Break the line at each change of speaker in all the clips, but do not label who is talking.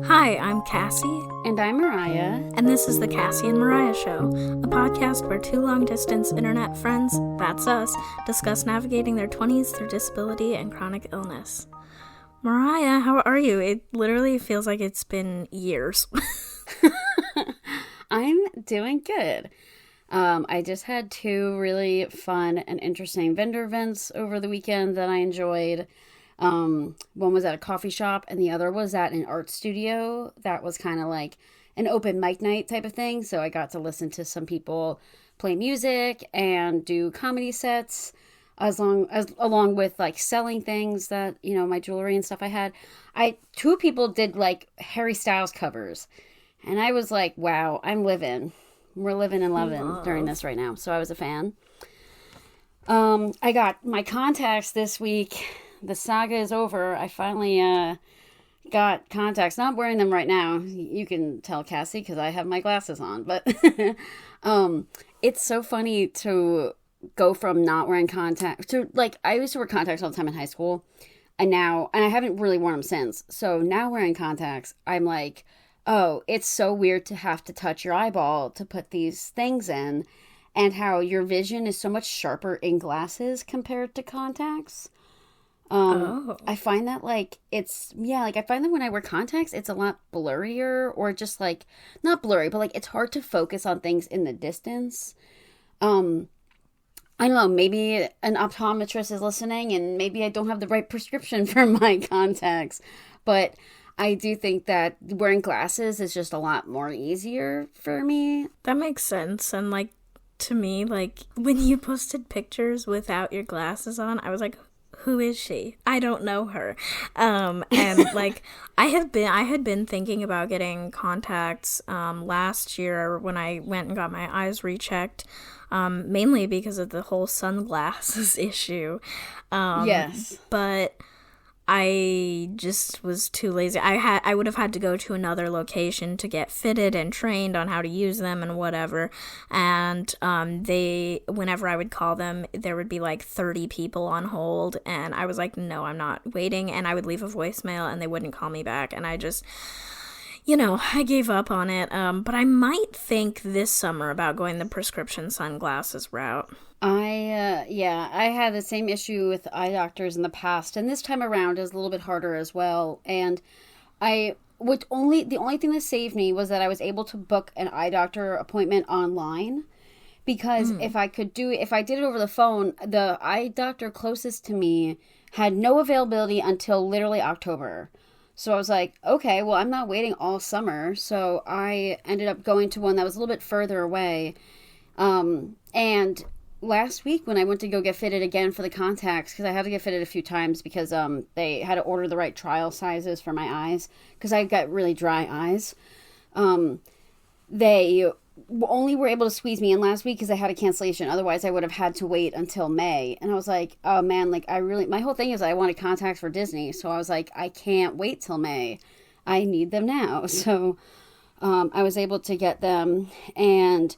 Hi, I'm Cassie.
And I'm Mariah.
And this is the Cassie and Mariah Show, a podcast where two long-distance internet friends, that's us, discuss navigating their 20s through disability and chronic illness. Mariah, how are you? It literally feels like it's been years.
I'm doing good. I just had two really fun and interesting vendor events over the weekend that I enjoyed. One was at a coffee shop and the other was at an art studio that was kind of like an open mic night type of thing. So I got to listen to some people play music and do comedy sets along with like selling things that, you know, my jewelry and stuff I had. Two people did like Harry Styles covers and I was like, wow, we're living and loving during this right now. So I was a fan. I got my contacts this week. The saga is over. I finally got contacts. Not wearing them right now. You can tell, Cassie, because I have my glasses on. But it's so funny to go from not wearing contacts to, like, I used to wear contacts all the time in high school. And I haven't really worn them since. So now wearing contacts, I'm like, oh, it's so weird to have to touch your eyeball to put these things in. And how your vision is so much sharper in glasses compared to contacts. I find that I find that when I wear contacts, it's a lot blurrier or just like, not blurry, but like it's hard to focus on things in the distance. I don't know, maybe an optometrist is listening and maybe I don't have the right prescription for my contacts, but I do think that wearing glasses is just a lot more easier for me.
That makes sense. And like, to me, like when you posted pictures without your glasses on, I was like, who is she? I don't know her. And like I had been thinking about getting contacts last year when I went and got my eyes rechecked, mainly because of the whole sunglasses issue.
Yes.
But I just was too lazy. I would have had to go to another location to get fitted and trained on how to use them and whatever. And whenever I would call them, there would be like 30 people on hold. And I was like, no, I'm not waiting. And I would leave a voicemail and they wouldn't call me back. And I just, I gave up on it. But I might think this summer about going the prescription sunglasses route.
I had the same issue with eye doctors in the past, and this time around is a little bit harder as well. And the only thing that saved me was that I was able to book an eye doctor appointment online, because if I did it over the phone, the eye doctor closest to me had no availability until literally October. So I was like, okay, well, I'm not waiting all summer. So I ended up going to one that was a little bit further away. And last week when I went to go get fitted again for the contacts, because I had to get fitted a few times because they had to order the right trial sizes for my eyes, because I've got really dry eyes. They only were able to squeeze me in last week because I had a cancellation. Otherwise, I would have had to wait until May. And I was like, oh man, like my whole thing is I wanted contacts for Disney. So I was like, I can't wait till May. I need them now. So I was able to get them. And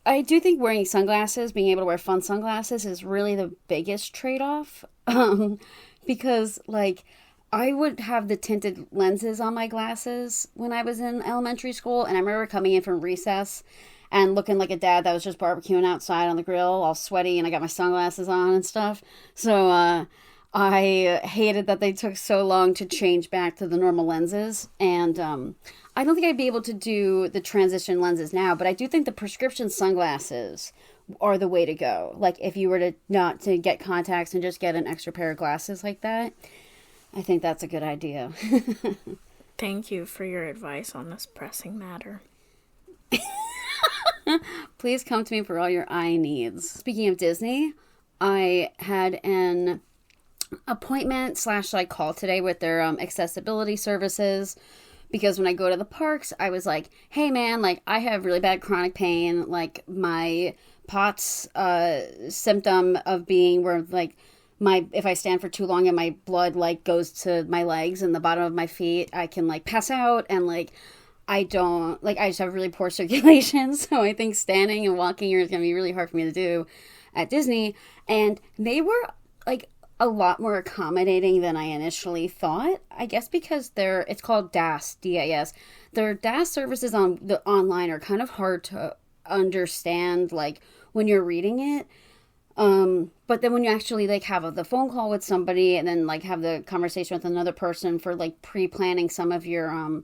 I do think wearing sunglasses, being able to wear fun sunglasses, is really the biggest trade-off. Because, like, I would have the tinted lenses on my glasses when I was in elementary school. And I remember coming in from recess and looking like a dad that was just barbecuing outside on the grill, all sweaty, and I got my sunglasses on and stuff. So I hated that they took so long to change back to the normal lenses. And I don't think I'd be able to do the transition lenses now, but I do think the prescription sunglasses are the way to go. Like, if you were to not to get contacts and just get an extra pair of glasses like that, I think that's a good idea.
Thank you for your advice on this pressing matter.
Please come to me for all your eye needs. Speaking of Disney, I had an appointment / call today with their accessibility services. Because when I go to the parks, I was like, hey man, like I have really bad chronic pain. Like my POTS symptom of being where like if I stand for too long and my blood like goes to my legs and the bottom of my feet, I can like pass out. And like, I just have really poor circulation. So I think standing and walking is going to be really hard for me to do at Disney. And they were like a lot more accommodating than I initially thought. I guess because it's called DAS, DAS. Their DAS services on the online are kind of hard to understand, like, when you're reading it. But then when you actually, like, have the phone call with somebody and then, like, have the conversation with another person for, like, pre-planning some of your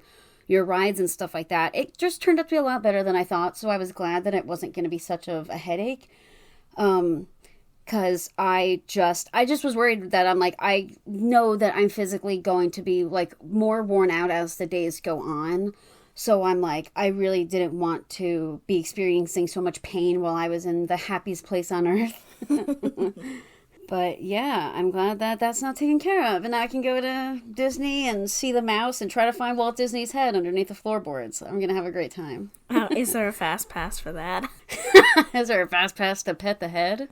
rides and stuff like that, it just turned out to be a lot better than I thought. So I was glad that it wasn't going to be such of a headache. Because I just was worried that I'm like, I know that I'm physically going to be, like, more worn out as the days go on. So I'm like, I really didn't want to be experiencing so much pain while I was in the happiest place on earth. But yeah, I'm glad that that's not taken care of. And now I can go to Disney and see the mouse and try to find Walt Disney's head underneath the floorboards. I'm going to have a great time.
Is there a fast pass for that?
Is there a fast pass to pet the head?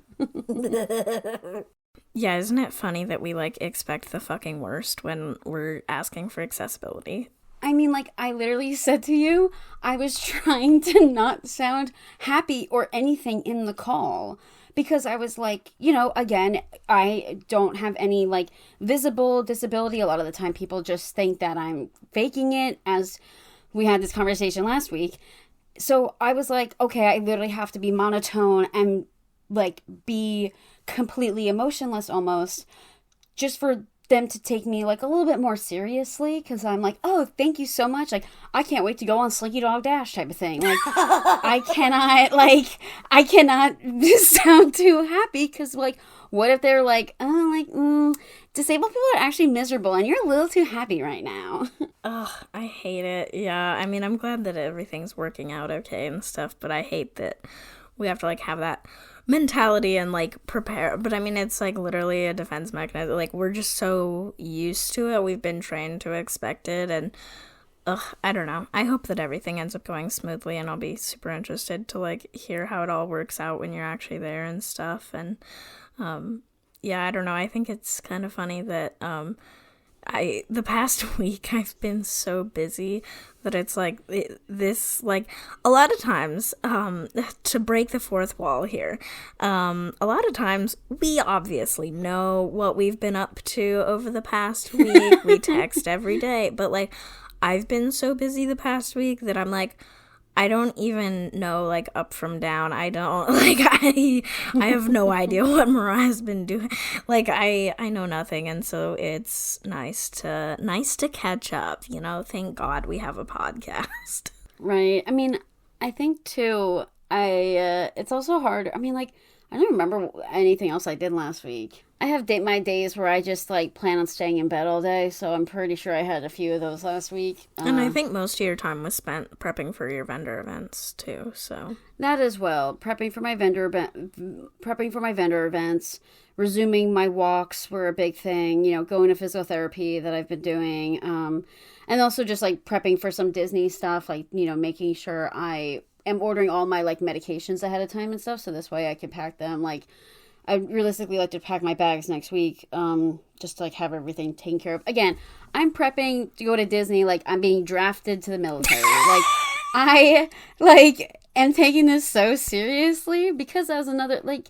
Yeah, isn't it funny that we, like, expect the fucking worst when we're asking for accessibility?
I mean, like, I literally said to you, I was trying to not sound happy or anything in the call. Because I was like, you know, again, I don't have any, like, visible disability. A lot of the time people just think that I'm faking it, as we had this conversation last week. So I was like, okay, I literally have to be monotone and, like, be completely emotionless almost, just for them to take me, like, a little bit more seriously, because I'm like, oh, thank you so much, like, I can't wait to go on Slinky Dog Dash type of thing. Like, I cannot sound too happy, because, like, what if they're like, disabled people are actually miserable and you're a little too happy right now.
Ugh, I hate it. Yeah, I mean, I'm glad that everything's working out okay and stuff, but I hate that we have to, like, have that mentality and, like, prepare. But I mean, it's, like, literally a defense mechanism. Like, we're just so used to it. We've been trained to expect it, and I don't know. I hope that everything ends up going smoothly, and I'll be super interested to, like, hear how it all works out when you're actually there and stuff. And yeah, I don't know. I think it's kind of funny that the past week I've been so busy that it's like this, like, a lot of times, to break the fourth wall here, a lot of times we obviously know what we've been up to over the past week. We text every day, but, like, I've been so busy the past week that I'm like, I don't even know, like, up from down. I don't, like, I have no idea what Mariah's been doing. Like, I know nothing, and so it's nice to catch up, you know? Thank God we have a podcast.
Right. I mean, I think, too, it's also hard. I mean, like, I don't remember anything else I did last week. I have my days where I just, like, plan on staying in bed all day, so I'm pretty sure I had a few of those last week.
And I think most of your time was spent prepping for your vendor events, too, so.
That as well. Prepping for my vendor events, resuming my walks were a big thing, you know, going to physical therapy that I've been doing, and also just, like, prepping for some Disney stuff, like, you know, making sure I am ordering all my, like, medications ahead of time and stuff, so this way I can pack them. Like, I realistically like to pack my bags next week, just to, like, have everything taken care of. Again, I'm prepping to go to Disney like I'm being drafted to the military. Like, I, like, am taking this so seriously because as another, like,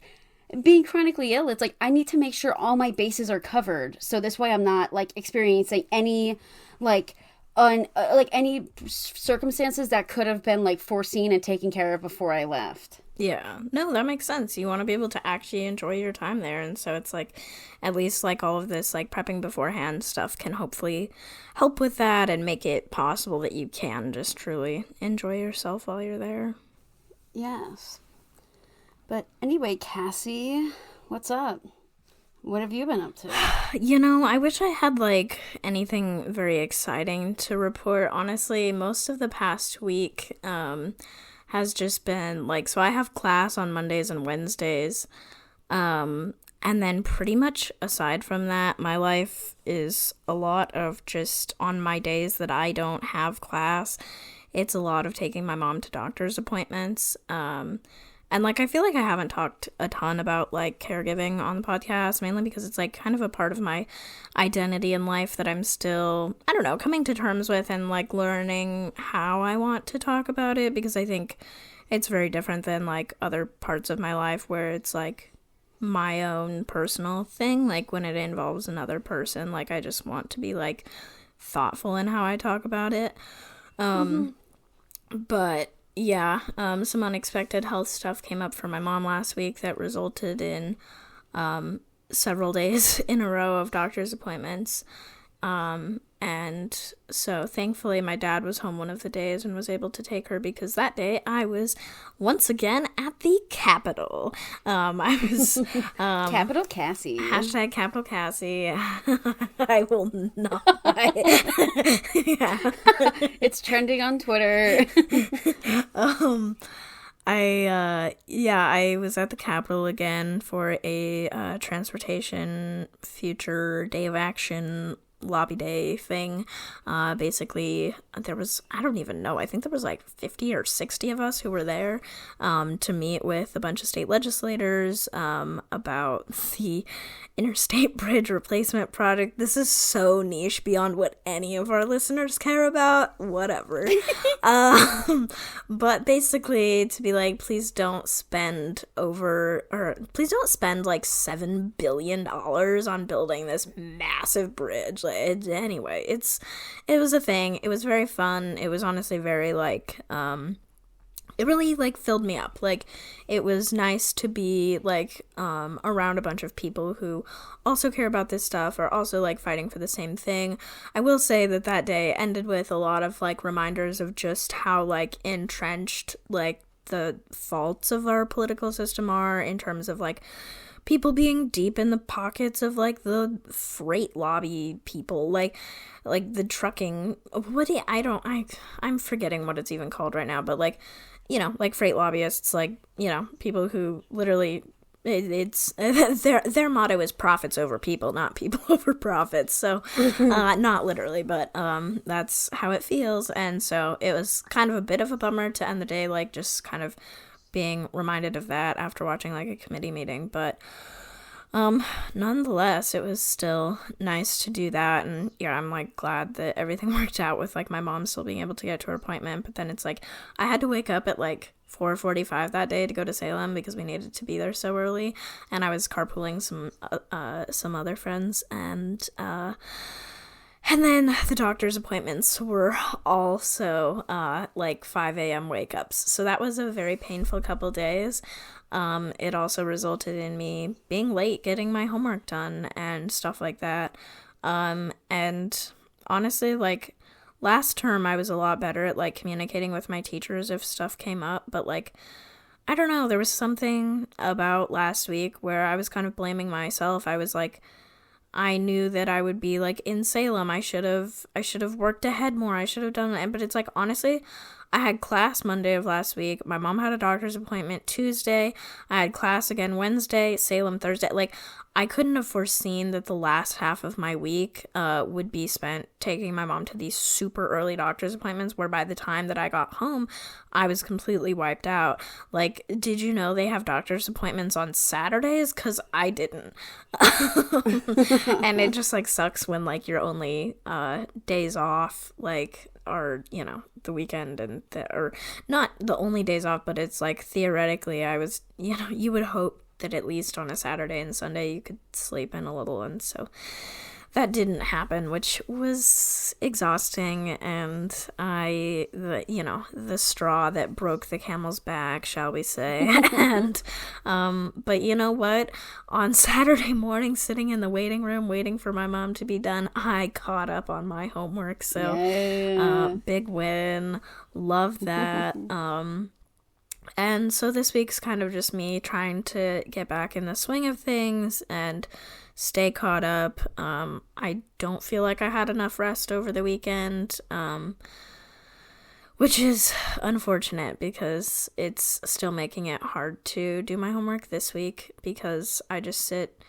being chronically ill, it's like I need to make sure all my bases are covered, so this way I'm not, like, experiencing any, like, any circumstances that could have been, like, foreseen and taken care of before I left.
Yeah, no, that makes sense. You want to be able to actually enjoy your time there, and so it's like, at least, like, all of this, like, prepping beforehand stuff can hopefully help with that and make it possible that you can just truly enjoy yourself while you're there.
Yes. But anyway, Cassie, what's up? What have you been up to?
You know, I wish I had, like, anything very exciting to report. Honestly, most of the past week, has just been, like, so I have class on Mondays and Wednesdays, and then pretty much aside from that, my life is a lot of just on my days that I don't have class, it's a lot of taking my mom to doctor's appointments, and, like, I feel like I haven't talked a ton about, like, caregiving on the podcast, mainly because it's, like, kind of a part of my identity in life that I'm still, I don't know, coming to terms with and, like, learning how I want to talk about it, because I think it's very different than, like, other parts of my life where it's, like, my own personal thing. Like, when it involves another person, like, I just want to be, like, thoughtful in how I talk about it. But, yeah, some unexpected health stuff came up for my mom last week that resulted in several days in a row of doctor's appointments. And so thankfully my dad was home one of the days and was able to take her, because that day I was once again at the Capitol. I was
Capital Cassie.
Hashtag Capital Cassie. I will not. Yeah.
It's trending on Twitter.
I was at the Capitol again for a transportation future day of action lobby day thing. Basically, there was, I don't even know, I think there was like 50 or 60 of us who were there to meet with a bunch of state legislators about the interstate bridge replacement project. This is so niche beyond what any of our listeners care about. Whatever. But basically to be like, please don't spend like $7 billion on building this massive bridge. Anyway, it was a thing. It was very fun. It was honestly very, like, it really, like, filled me up. Like, it was nice to be, like, around a bunch of people who also care about this stuff, or also, like, fighting for the same thing. I will say that day ended with a lot of, like, reminders of just how, like, entrenched, like, the faults of our political system are, in terms of, like, people being deep in the pockets of, like, the freight lobby people, like the trucking, I'm forgetting what it's even called right now, but, like, you know, like, freight lobbyists, like, you know, people who literally, it's their motto is profits over people, not people over profits. So not literally, but that's how it feels. And so it was kind of a bit of a bummer to end the day, like, just kind of being reminded of that after watching, like, a committee meeting. But nonetheless, it was still nice to do that. And yeah, I'm, like, glad that everything worked out with, like, my mom still being able to get to her appointment. But then it's like, I had to wake up at, like, 4:45 that day to go to Salem because we needed to be there so early, and I was carpooling some other friends, and then the doctor's appointments were also like 5 a.m. wake ups, so that was a very painful couple days. It also resulted in me being late getting my homework done and stuff like that. And honestly, like, last term I was a lot better at, like, communicating with my teachers if stuff came up, but, like, I don't know, there was something about last week where I was kind of blaming myself. I was like, I knew that I would be, like, in Salem. I should have worked ahead more. I should have done it. But it's like, honestly, I had class Monday of last week. My mom had a doctor's appointment Tuesday. I had class again Wednesday, Salem Thursday. Like, I couldn't have foreseen that the last half of my week would be spent taking my mom to these super early doctor's appointments, where by the time that I got home, I was completely wiped out. Like, did you know they have doctor's appointments on Saturdays? Because I didn't. And it just, like, sucks when, like, your only days off, like, are, you know, the weekend, and or not the only days off, but it's like, theoretically, I was, you know, you would hope that at least on a Saturday and Sunday you could sleep in a little, and so that didn't happen, which was exhausting, and the straw that broke the camel's back, shall we say. And but you know what, on Saturday morning, sitting in the waiting room waiting for my mom to be done, I caught up on my homework, so big win, love that. And so this week's kind of just me trying to get back in the swing of things and stay caught up. I don't feel like I had enough rest over the weekend, which is unfortunate because it's still making it hard to do my homework this week, because I just sit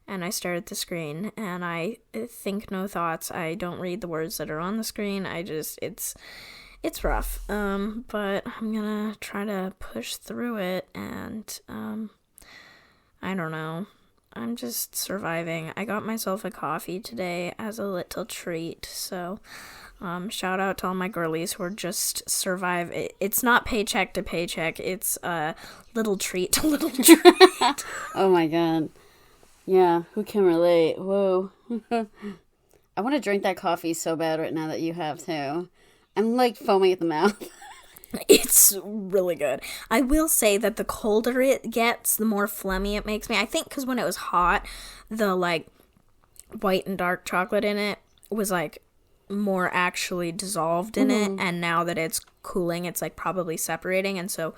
and I stare at the screen and I think no thoughts. I don't read the words that are on the screen. It's rough, but I'm gonna try to push through it, and, I don't know. I'm just surviving. I got myself a coffee today as a little treat, so shout out to all my girlies who are just survive. It's not paycheck to paycheck, it's little treat to little treat.
Oh my god. Yeah, who can relate? Whoa. I want to drink that coffee so bad right now that you have too. I'm like foaming at the mouth.
It's really good. I will say that the colder it gets, the more phlegmy it makes me. I think because when it was hot, the like white and dark chocolate in it was like more actually dissolved in it, and now that it's cooling, it's like probably separating, and so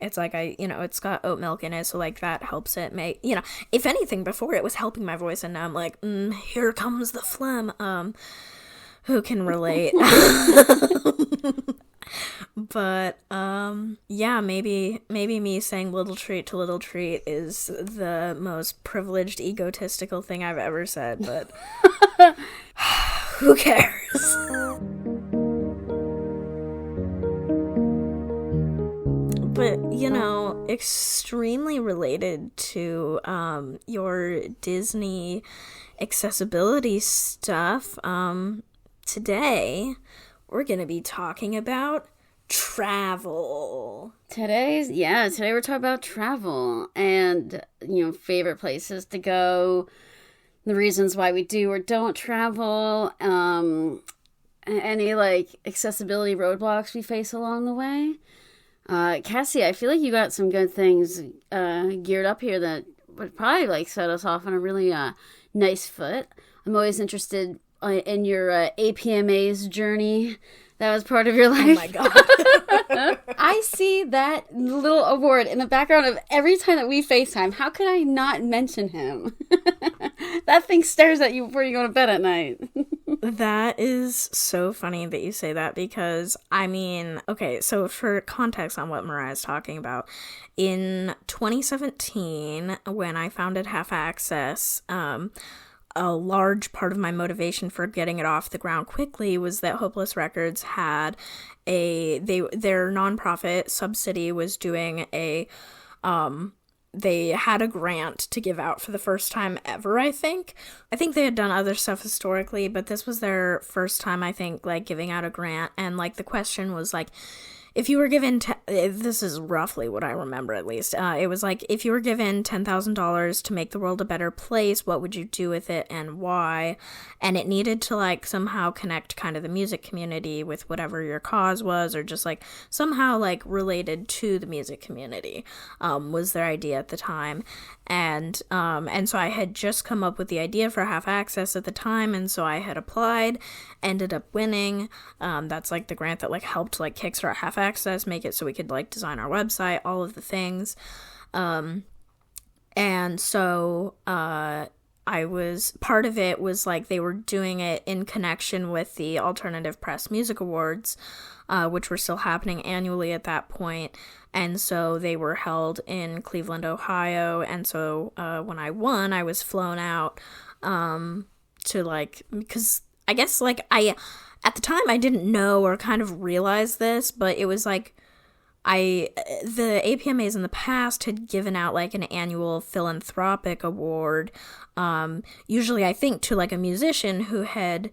it's like it's got oat milk in it, so like that helps it make, if anything, before it was helping my voice, and now I'm like, here comes the phlegm. Who can relate? But yeah, maybe me saying little treat to little treat is the most privileged, egotistical thing I've ever said, but who cares? But, extremely related to your Disney accessibility stuff, today we're going to be talking about travel.
Today we're talking about travel and, favorite places to go, the reasons why we do or don't travel, any, accessibility roadblocks we face along the way. Cassie, I feel like you got some good things geared up here that would probably, set us off on a really nice foot. I'm always interested in your APMA's journey. That was part of your life.
Oh my god.
I see that little award in the background of every time that we FaceTime. How could I not mention him? That thing stares at you before you go to bed at night.
That is so funny that you say that because, okay, so for context on what Mariah's talking about, in 2017, when I founded Half Access, a large part of my motivation for getting it off the ground quickly was that Hopeless Records had their nonprofit subsidy was doing they had a grant to give out for the first time ever, I think. I think they had done other stuff historically, but this was their first time, I think, giving out a grant, and, the question was, if you were given, this is roughly what I remember at least, it was if you were given $10,000 to make the world a better place, what would you do with it and why? And it needed to somehow connect kind of the music community with whatever your cause was, or just somehow related to the music community, was their idea at the time. And so I had just come up with the idea for Half Access at the time, and so I had applied, ended up winning. That's the grant that helped kickstart Half Access, make it so we could design our website, all of the things. And so I was, part of it was they were doing it in connection with the Alternative Press Music Awards, which were still happening annually at that point. And so they were held in Cleveland, Ohio. And so when I won, I was flown out to because I guess at the time I didn't know or kind of realize this, but it was the APMAs in the past had given out an annual philanthropic award, usually I think to a musician who had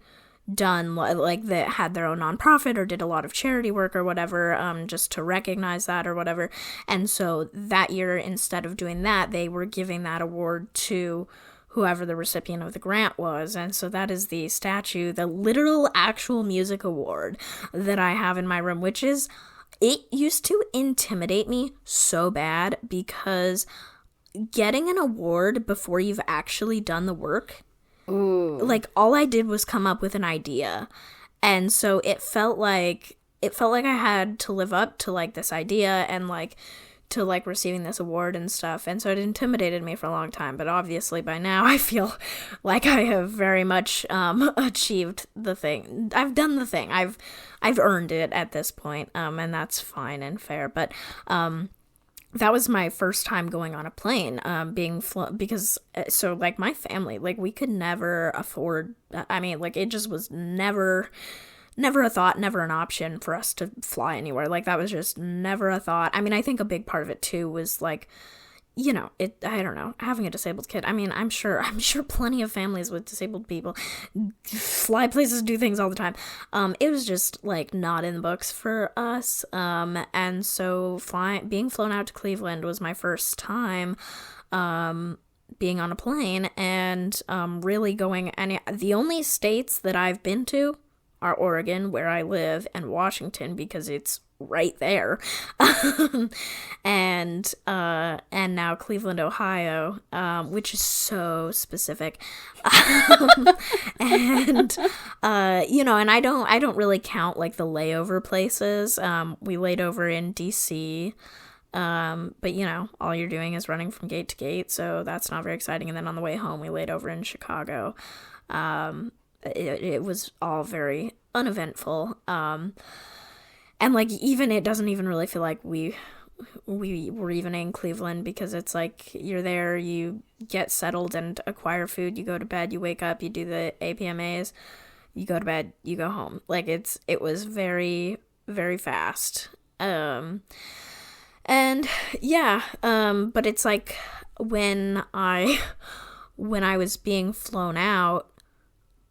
done that had their own nonprofit or did a lot of charity work or whatever, just to recognize that or whatever. And so that year, instead of doing that, they were giving that award to whoever the recipient of the grant was. And so that is the statue, the literal actual music award that I have in my room, which is, it used to intimidate me so bad because getting an award before you've actually done the work,
ooh,
all I did was come up with an idea. And so it felt like I had to live up to this idea and to receiving this award and stuff, and so it intimidated me for a long time. But obviously by now I feel like I have very much achieved the thing. I've done the thing. I've earned it at this point, and that's fine and fair. But that was my first time going on a plane, being flown, because so my family, we could never afford, it just was never a thought, never an option for us to fly anywhere. That was just never a thought. I think a big part of it too was I don't know, having a disabled kid, I mean, I'm sure plenty of families with disabled people fly places, do things all the time. It was just, like, not in the books for us, and so being flown out to Cleveland was my first time, being on a plane, and, really going, and the only states that I've been to are Oregon, where I live, and Washington, because it's right there, and now Cleveland, Ohio, which is so specific, and and I don't really count, like, the layover places. We laid over in DC, but all you're doing is running from gate to gate, so that's not very exciting. And then on the way home, we laid over in Chicago. It was all very uneventful. And, like, even it doesn't even really feel like we were even in Cleveland, because it's like you're there, you get settled and acquire food, you go to bed, you wake up, you do the APMAs, you go to bed, you go home. Like, it was very, very fast. And yeah, but it's like when I was being flown out,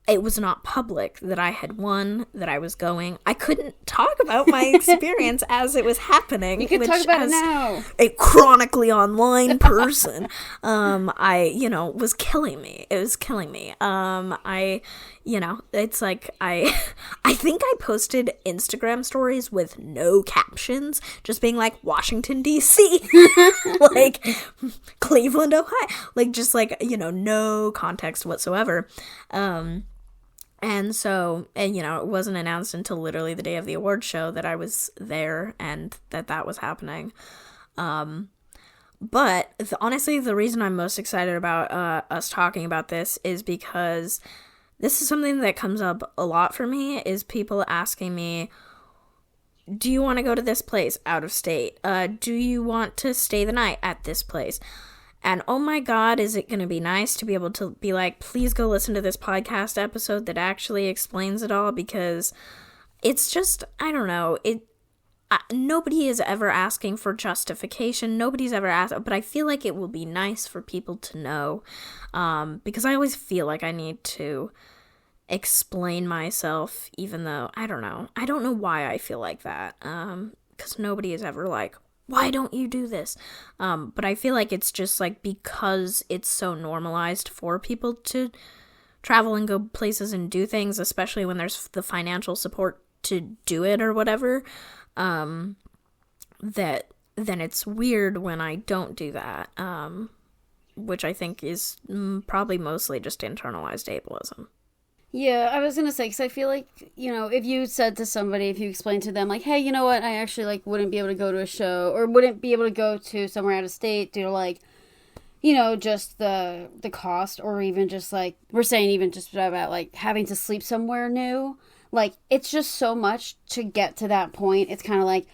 it was not public that I had won, that I was going. I couldn't talk about my experience as it was happening.
You can talk about it now.
A chronically online person, was killing me. It was killing me. It's like I think I posted Instagram stories with no captions, just being like, Washington, D.C., like, Cleveland, Ohio, like, just like, no context whatsoever. And so, it wasn't announced until literally the day of the award show that I was there and that was happening. But honestly, the reason I'm most excited about us talking about this is because this is something that comes up a lot for me, is people asking me, do you want to go to this place out of state? Do you want to stay the night at this place? And oh my God, is it going to be nice to be able to be like, please go listen to this podcast episode that actually explains it all, because it's just, I don't know, nobody is ever asking for justification. Nobody's ever asked, but I feel like it will be nice for people to know, because I always feel like I need to explain myself, even though, I don't know why I feel like that, because nobody is ever like, why don't you do this? But I feel like it's just like, because it's so normalized for people to travel and go places and do things, especially when there's the financial support to do it or whatever, that then it's weird when I don't do that, which I think is probably mostly just internalized ableism.
Yeah, I was going to say, because I feel like, if you said to somebody, if you explained to them, like, hey, you know what, I actually, like, wouldn't be able to go to a show, or wouldn't be able to go to somewhere out of state due to, like, just the cost, or even just, like, we're saying even just about, like, having to sleep somewhere new. Like, it's just so much to get to that point. It's kind of like,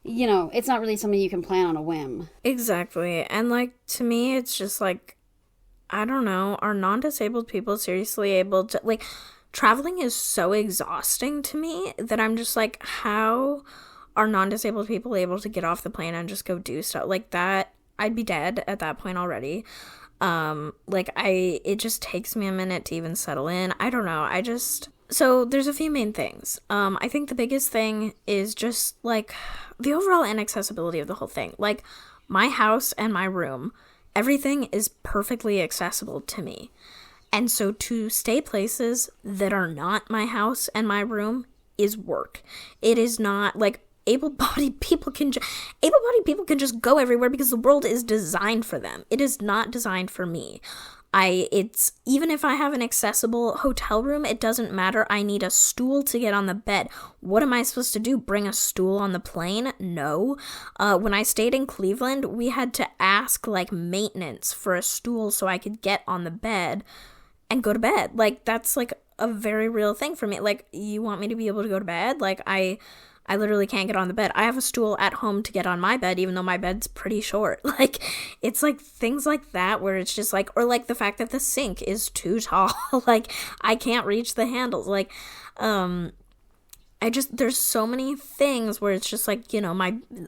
it's not really something you can plan on a whim.
Exactly. And, like, to me, it's just, like, I don't know, are non-disabled people seriously able to, like, traveling is so exhausting to me that I'm just like, how are non-disabled people able to get off the plane and just go do stuff like that? I'd be dead at that point already. It just takes me a minute to even settle in. I don't know. So there's a few main things. I think the biggest thing is just, like, the overall inaccessibility of the whole thing. Like, my house and my room, everything is perfectly accessible to me. And so to stay places that are not my house and my room is work. It is not, like, able-bodied people can just go everywhere because the world is designed for them. It is not designed for me. Even if I have an accessible hotel room, it doesn't matter. I need a stool to get on the bed. What am I supposed to do? Bring a stool on the plane? No. When I stayed in Cleveland, we had to ask, like, maintenance for a stool so I could get on the bed and go to bed. Like, that's, like, a very real thing for me. Like, you want me to be able to go to bed? Like, I literally can't get on the bed. I have a stool at home to get on my bed, even though my bed's pretty short. Like, it's, like, things like that where it's just, like, or, like, the fact that the sink is too tall. Like, I can't reach the handles. Like, and there's so many things where it's just like,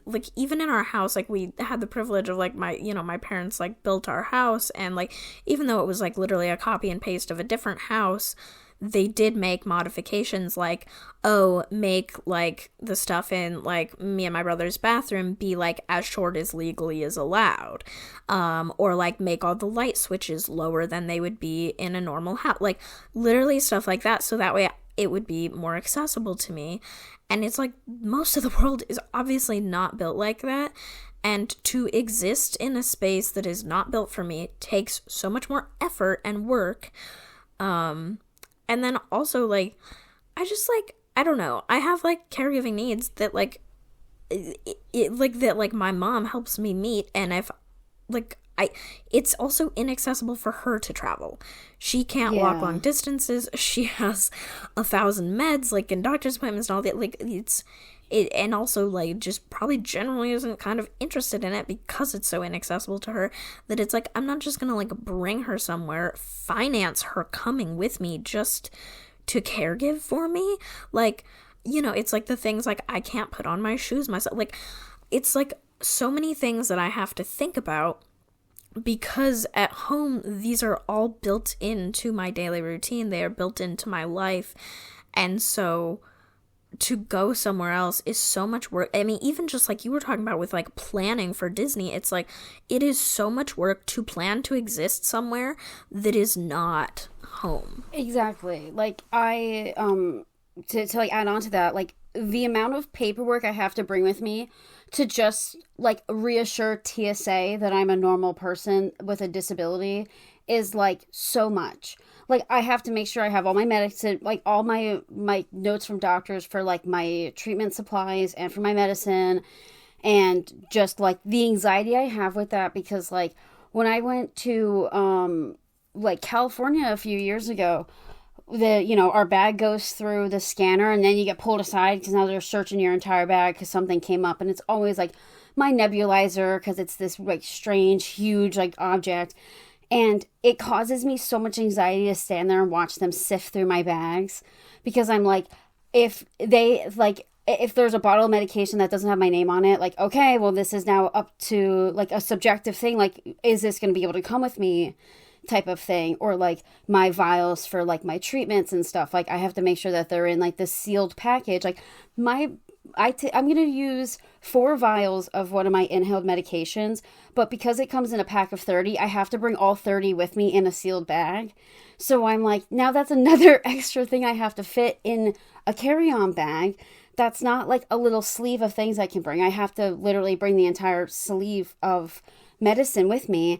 like even in our house, like we had the privilege of like my parents like built our house, and like even though it was like literally a copy and paste of a different house, they did make modifications like, oh, make like the stuff in like me and my brother's bathroom be like as short as legally is allowed, or like make all the light switches lower than they would be in a normal house, like literally stuff like that, so that way it would be more accessible to me. And it's like most of the world is obviously not built like that, and to exist in a space that is not built for me takes so much more effort and work. And then also, like, I just, like, I don't know, I have, like, caregiving needs that, like, that my mom helps me meet, and if, like, it's also inaccessible for her to travel. She can't walk long distances. She has 1,000 meds, like, and doctor's appointments and all that, like, and also, like, just probably generally isn't kind of interested in it because it's so inaccessible to her, that it's like, I'm not just gonna, like, bring her somewhere, finance her coming with me just to caregive for me. Like, it's like the things, like, I can't put on my shoes myself. Like, it's, like, so many things that I have to think about, because at home, these are all built into my daily routine. They are built into my life. And so to go somewhere else is so much work. I mean, even just like you were talking about with like planning for Disney, it's like it is so much work to plan to exist somewhere that is not home.
Exactly. Like I to like add on to that, like the amount of paperwork I have to bring with me to just like reassure TSA that I'm a normal person with a disability is like so much. Like, I have to make sure I have all my medicine, like all my notes from doctors for like my treatment supplies and for my medicine, and just like the anxiety I have with that, because like when I went to like California a few years ago, our bag goes through the scanner and then you get pulled aside because now they're searching your entire bag because something came up, and it's always like my nebulizer because it's this like strange, huge like object. And it causes me so much anxiety to stand there and watch them sift through my bags, because I'm like, if there's a bottle of medication that doesn't have my name on it, like, okay, well, this is now up to like a subjective thing. Like, is this going to be able to come with me type of thing? Or like my vials for like my treatments and stuff. Like, I have to make sure that they're in like the sealed package. Like I'm going to use 4 vials of one of my inhaled medications, but because it comes in a pack of 30, I have to bring all 30 with me in a sealed bag. So I'm like, now that's another extra thing I have to fit in a carry-on bag. That's not like a little sleeve of things I can bring. I have to literally bring the entire sleeve of medicine with me.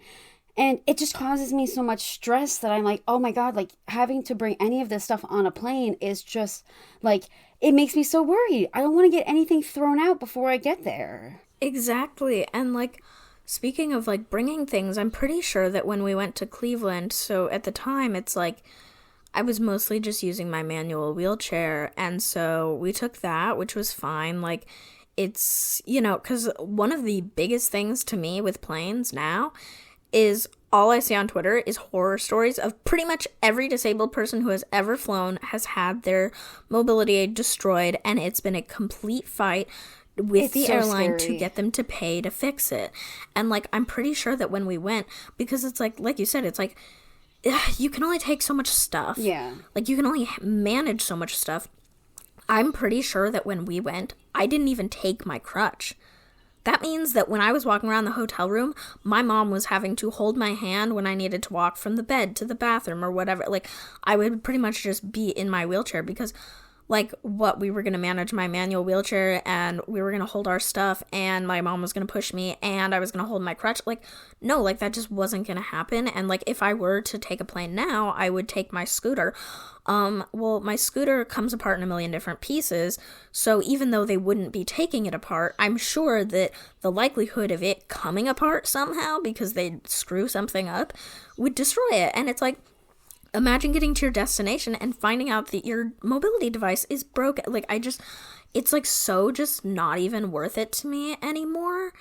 And it just causes me so much stress that I'm like, oh my God, like having to bring any of this stuff on a plane is just like, it makes me so worried. I don't want to get anything thrown out before I get there.
Exactly. And like, speaking of like bringing things, I'm pretty sure that when we went to Cleveland, so at the time it's like, I was mostly just using my manual wheelchair. And so we took that, which was fine. Like, it's, because one of the biggest things to me with planes now is all I see on Twitter is horror stories of pretty much every disabled person who has ever flown has had their mobility aid destroyed, and it's been a complete fight with the airline to get them to pay to fix it. And like, I'm pretty sure that when we went, because it's like you said, it's like, you can only take so much stuff.
Yeah.
Like, you can only manage so much stuff. I'm pretty sure that when we went, I didn't even take my crutch. That means that when I was walking around the hotel room, my mom was having to hold my hand when I needed to walk from the bed to the bathroom or whatever. Like, I would pretty much just be in my wheelchair because, like, we were going to manage my manual wheelchair, and we were going to hold our stuff, and my mom was going to push me, and I was going to hold my crutch. Like, no, like, that just wasn't going to happen. And, like, if I were to take a plane now, I would take my scooter. Well, my scooter comes apart in a million different pieces, so even though they wouldn't be taking it apart, I'm sure that the likelihood of it coming apart somehow, because they'd screw something up, would destroy it. And it's like, imagine getting to your destination and finding out that your mobility device is broken. Like, it's like so just not even worth it to me anymore.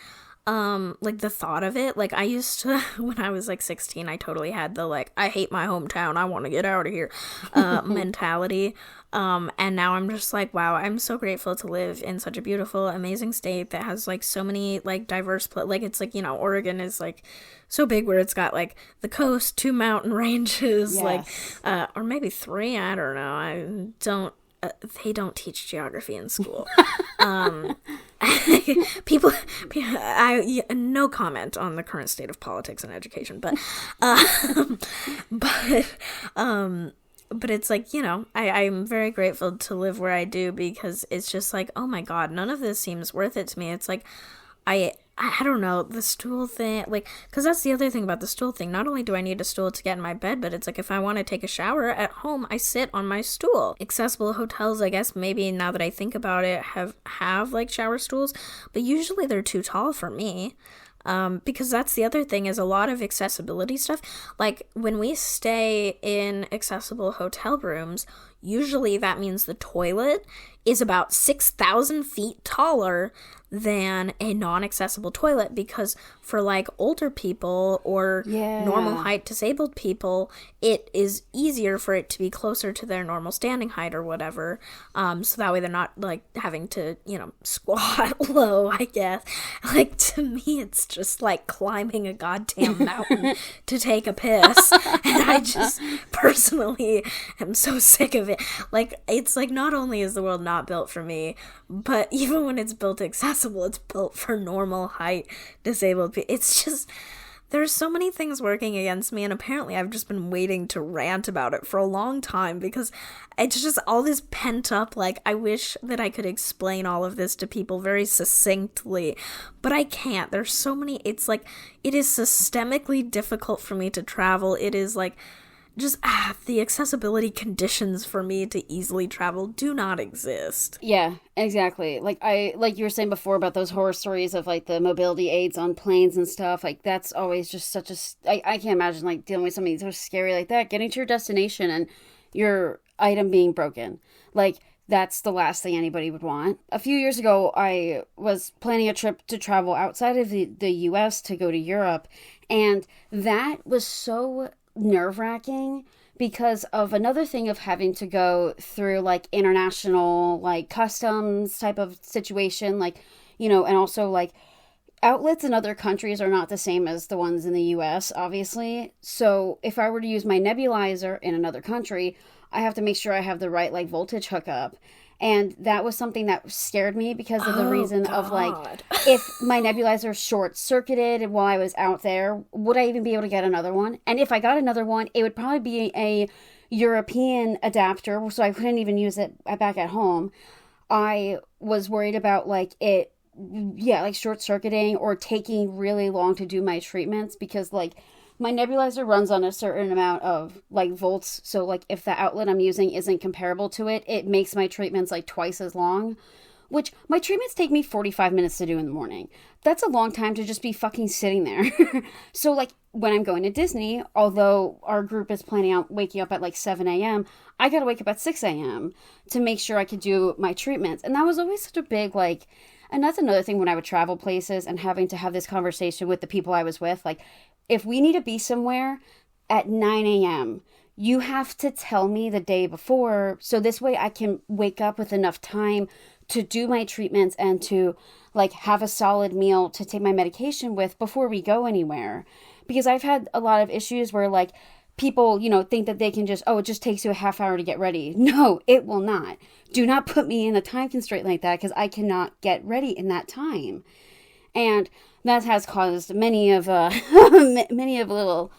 like the thought of it. Like I used to, when I was like 16, I totally had the like, I hate my hometown, I want to get out of here, mentality. And now I'm just like, wow, I'm so grateful to live in such a beautiful, amazing state that has like so many like diverse, like it's like, you know, Oregon is like so big where it's got like the coast, 2 mountain ranges,
Yes.
like, or maybe 3, I don't know. I don't, they don't teach geography in school. people, no comment on the current state of politics and education, but, but it's like, you know, I'm very grateful to live where I do, because it's just like, oh my God, none of this seems worth it to me. It's like, I don't know, the stool thing, like, because that's the other thing about the stool thing. Not only do I need a stool to get in my bed, but it's like if I want to take a shower at home, I sit on my stool. Accessible hotels, I guess, maybe now that I think about it, have like shower stools, but usually they're too tall for me. Because that's the other thing, is a lot of accessibility stuff. Like when we stay in accessible hotel rooms, usually that means the toilet is about 6,000 feet taller than a non-accessible toilet, because for like older people or normal height disabled people, it is easier for it to be closer to their normal standing height or whatever, so that way they're not like having to, you know, squat low, I guess. Like to me it's just like climbing a goddamn mountain to take a piss, and I just personally am so sick of it. Like it's like, not only is the world not built for me, but even when it's built accessible, it's built for normal height disabled people. It's just, there's so many things working against me, and apparently I've just been waiting to rant about it for a long time, because it's just all this pent up, like, I wish that I could explain all of this to people very succinctly, but I can't. There's so many, it's like, it is systemically difficult for me to travel. It is like, just the accessibility conditions for me to easily travel do not exist.
Yeah, exactly. Like you were saying before about those horror stories of like the mobility aids on planes and stuff. Like that's always just such a, I can't imagine like dealing with something so scary like that, getting to your destination and your item being broken. Like that's the last thing anybody would want. A few years ago, I was planning a trip to travel outside of the US to go to Europe, and that was so nerve-wracking because of another thing of having to go through like international like customs type of situation, like, you know, and also like outlets in other countries are not the same as the ones in the US, obviously. So if I were to use my nebulizer in another country, I have to make sure I have the right like voltage hookup. And that was something that scared me because of the reason of like, if my nebulizer short-circuited while I was out there, would I even be able to get another one? And if I got another one, it would probably be a European adapter, so I couldn't even use it back at home. I was worried about like it, like short-circuiting or taking really long to do my treatments, because like my nebulizer runs on a certain amount of like volts, so like if the outlet I'm using isn't comparable to it, it makes my treatments like twice as long, which my treatments take me 45 minutes to do in the morning. That's a long time to just be fucking sitting there. So like when I'm going to Disney, although our group is planning on waking up at like 7 a.m., I gotta wake up at 6 a.m. to make sure I could do my treatments. And that was always such a big like, and that's another thing when I would travel places and having to have this conversation with the people I was with, like, if we need to be somewhere at 9 a.m., you have to tell me the day before, so this way I can wake up with enough time to do my treatments and to like have a solid meal to take my medication with before we go anywhere. Because I've had a lot of issues where like people, you know, think that they can just, oh, it just takes you a half hour to get ready. No, it will not. Do not put me in a time constraint like that, because I cannot get ready in that time. And that has caused many of little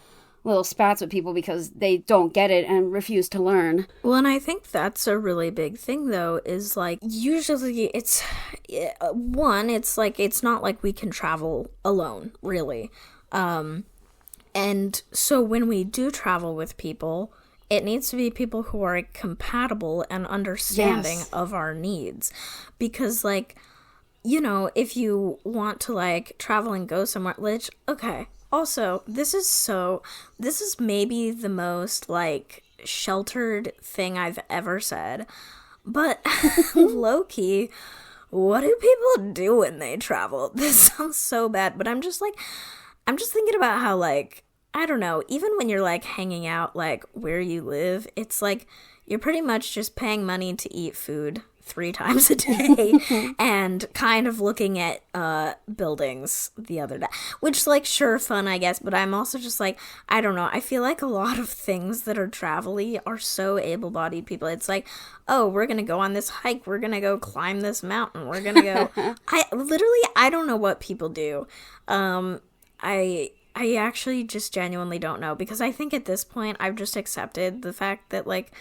spats with people because they don't get it and refuse to learn.
Well, and I think that's a really big thing, though, is like usually it's like it's not like we can travel alone, really. And so when we do travel with people, it needs to be people who are compatible and understanding of our needs, because like, you know, if you want to like travel and go somewhere, okay. Also, this is maybe the most like sheltered thing I've ever said, but low-key, what do people do when they travel? This sounds so bad, but I'm just thinking about how, like, I don't know, even when you're, like, hanging out, like, where you live, it's like you're pretty much just paying money to eat food 3 times a day and kind of looking at buildings the other day, which, like, sure, fun, I guess, but I'm also just like, I don't know, I feel like a lot of things that are travel-y are so able-bodied people. It's like, oh, we're gonna go on this hike, we're gonna go climb this mountain, we're gonna go I don't know what people do. I actually just genuinely don't know, because I think at this point I've just accepted the fact that, like,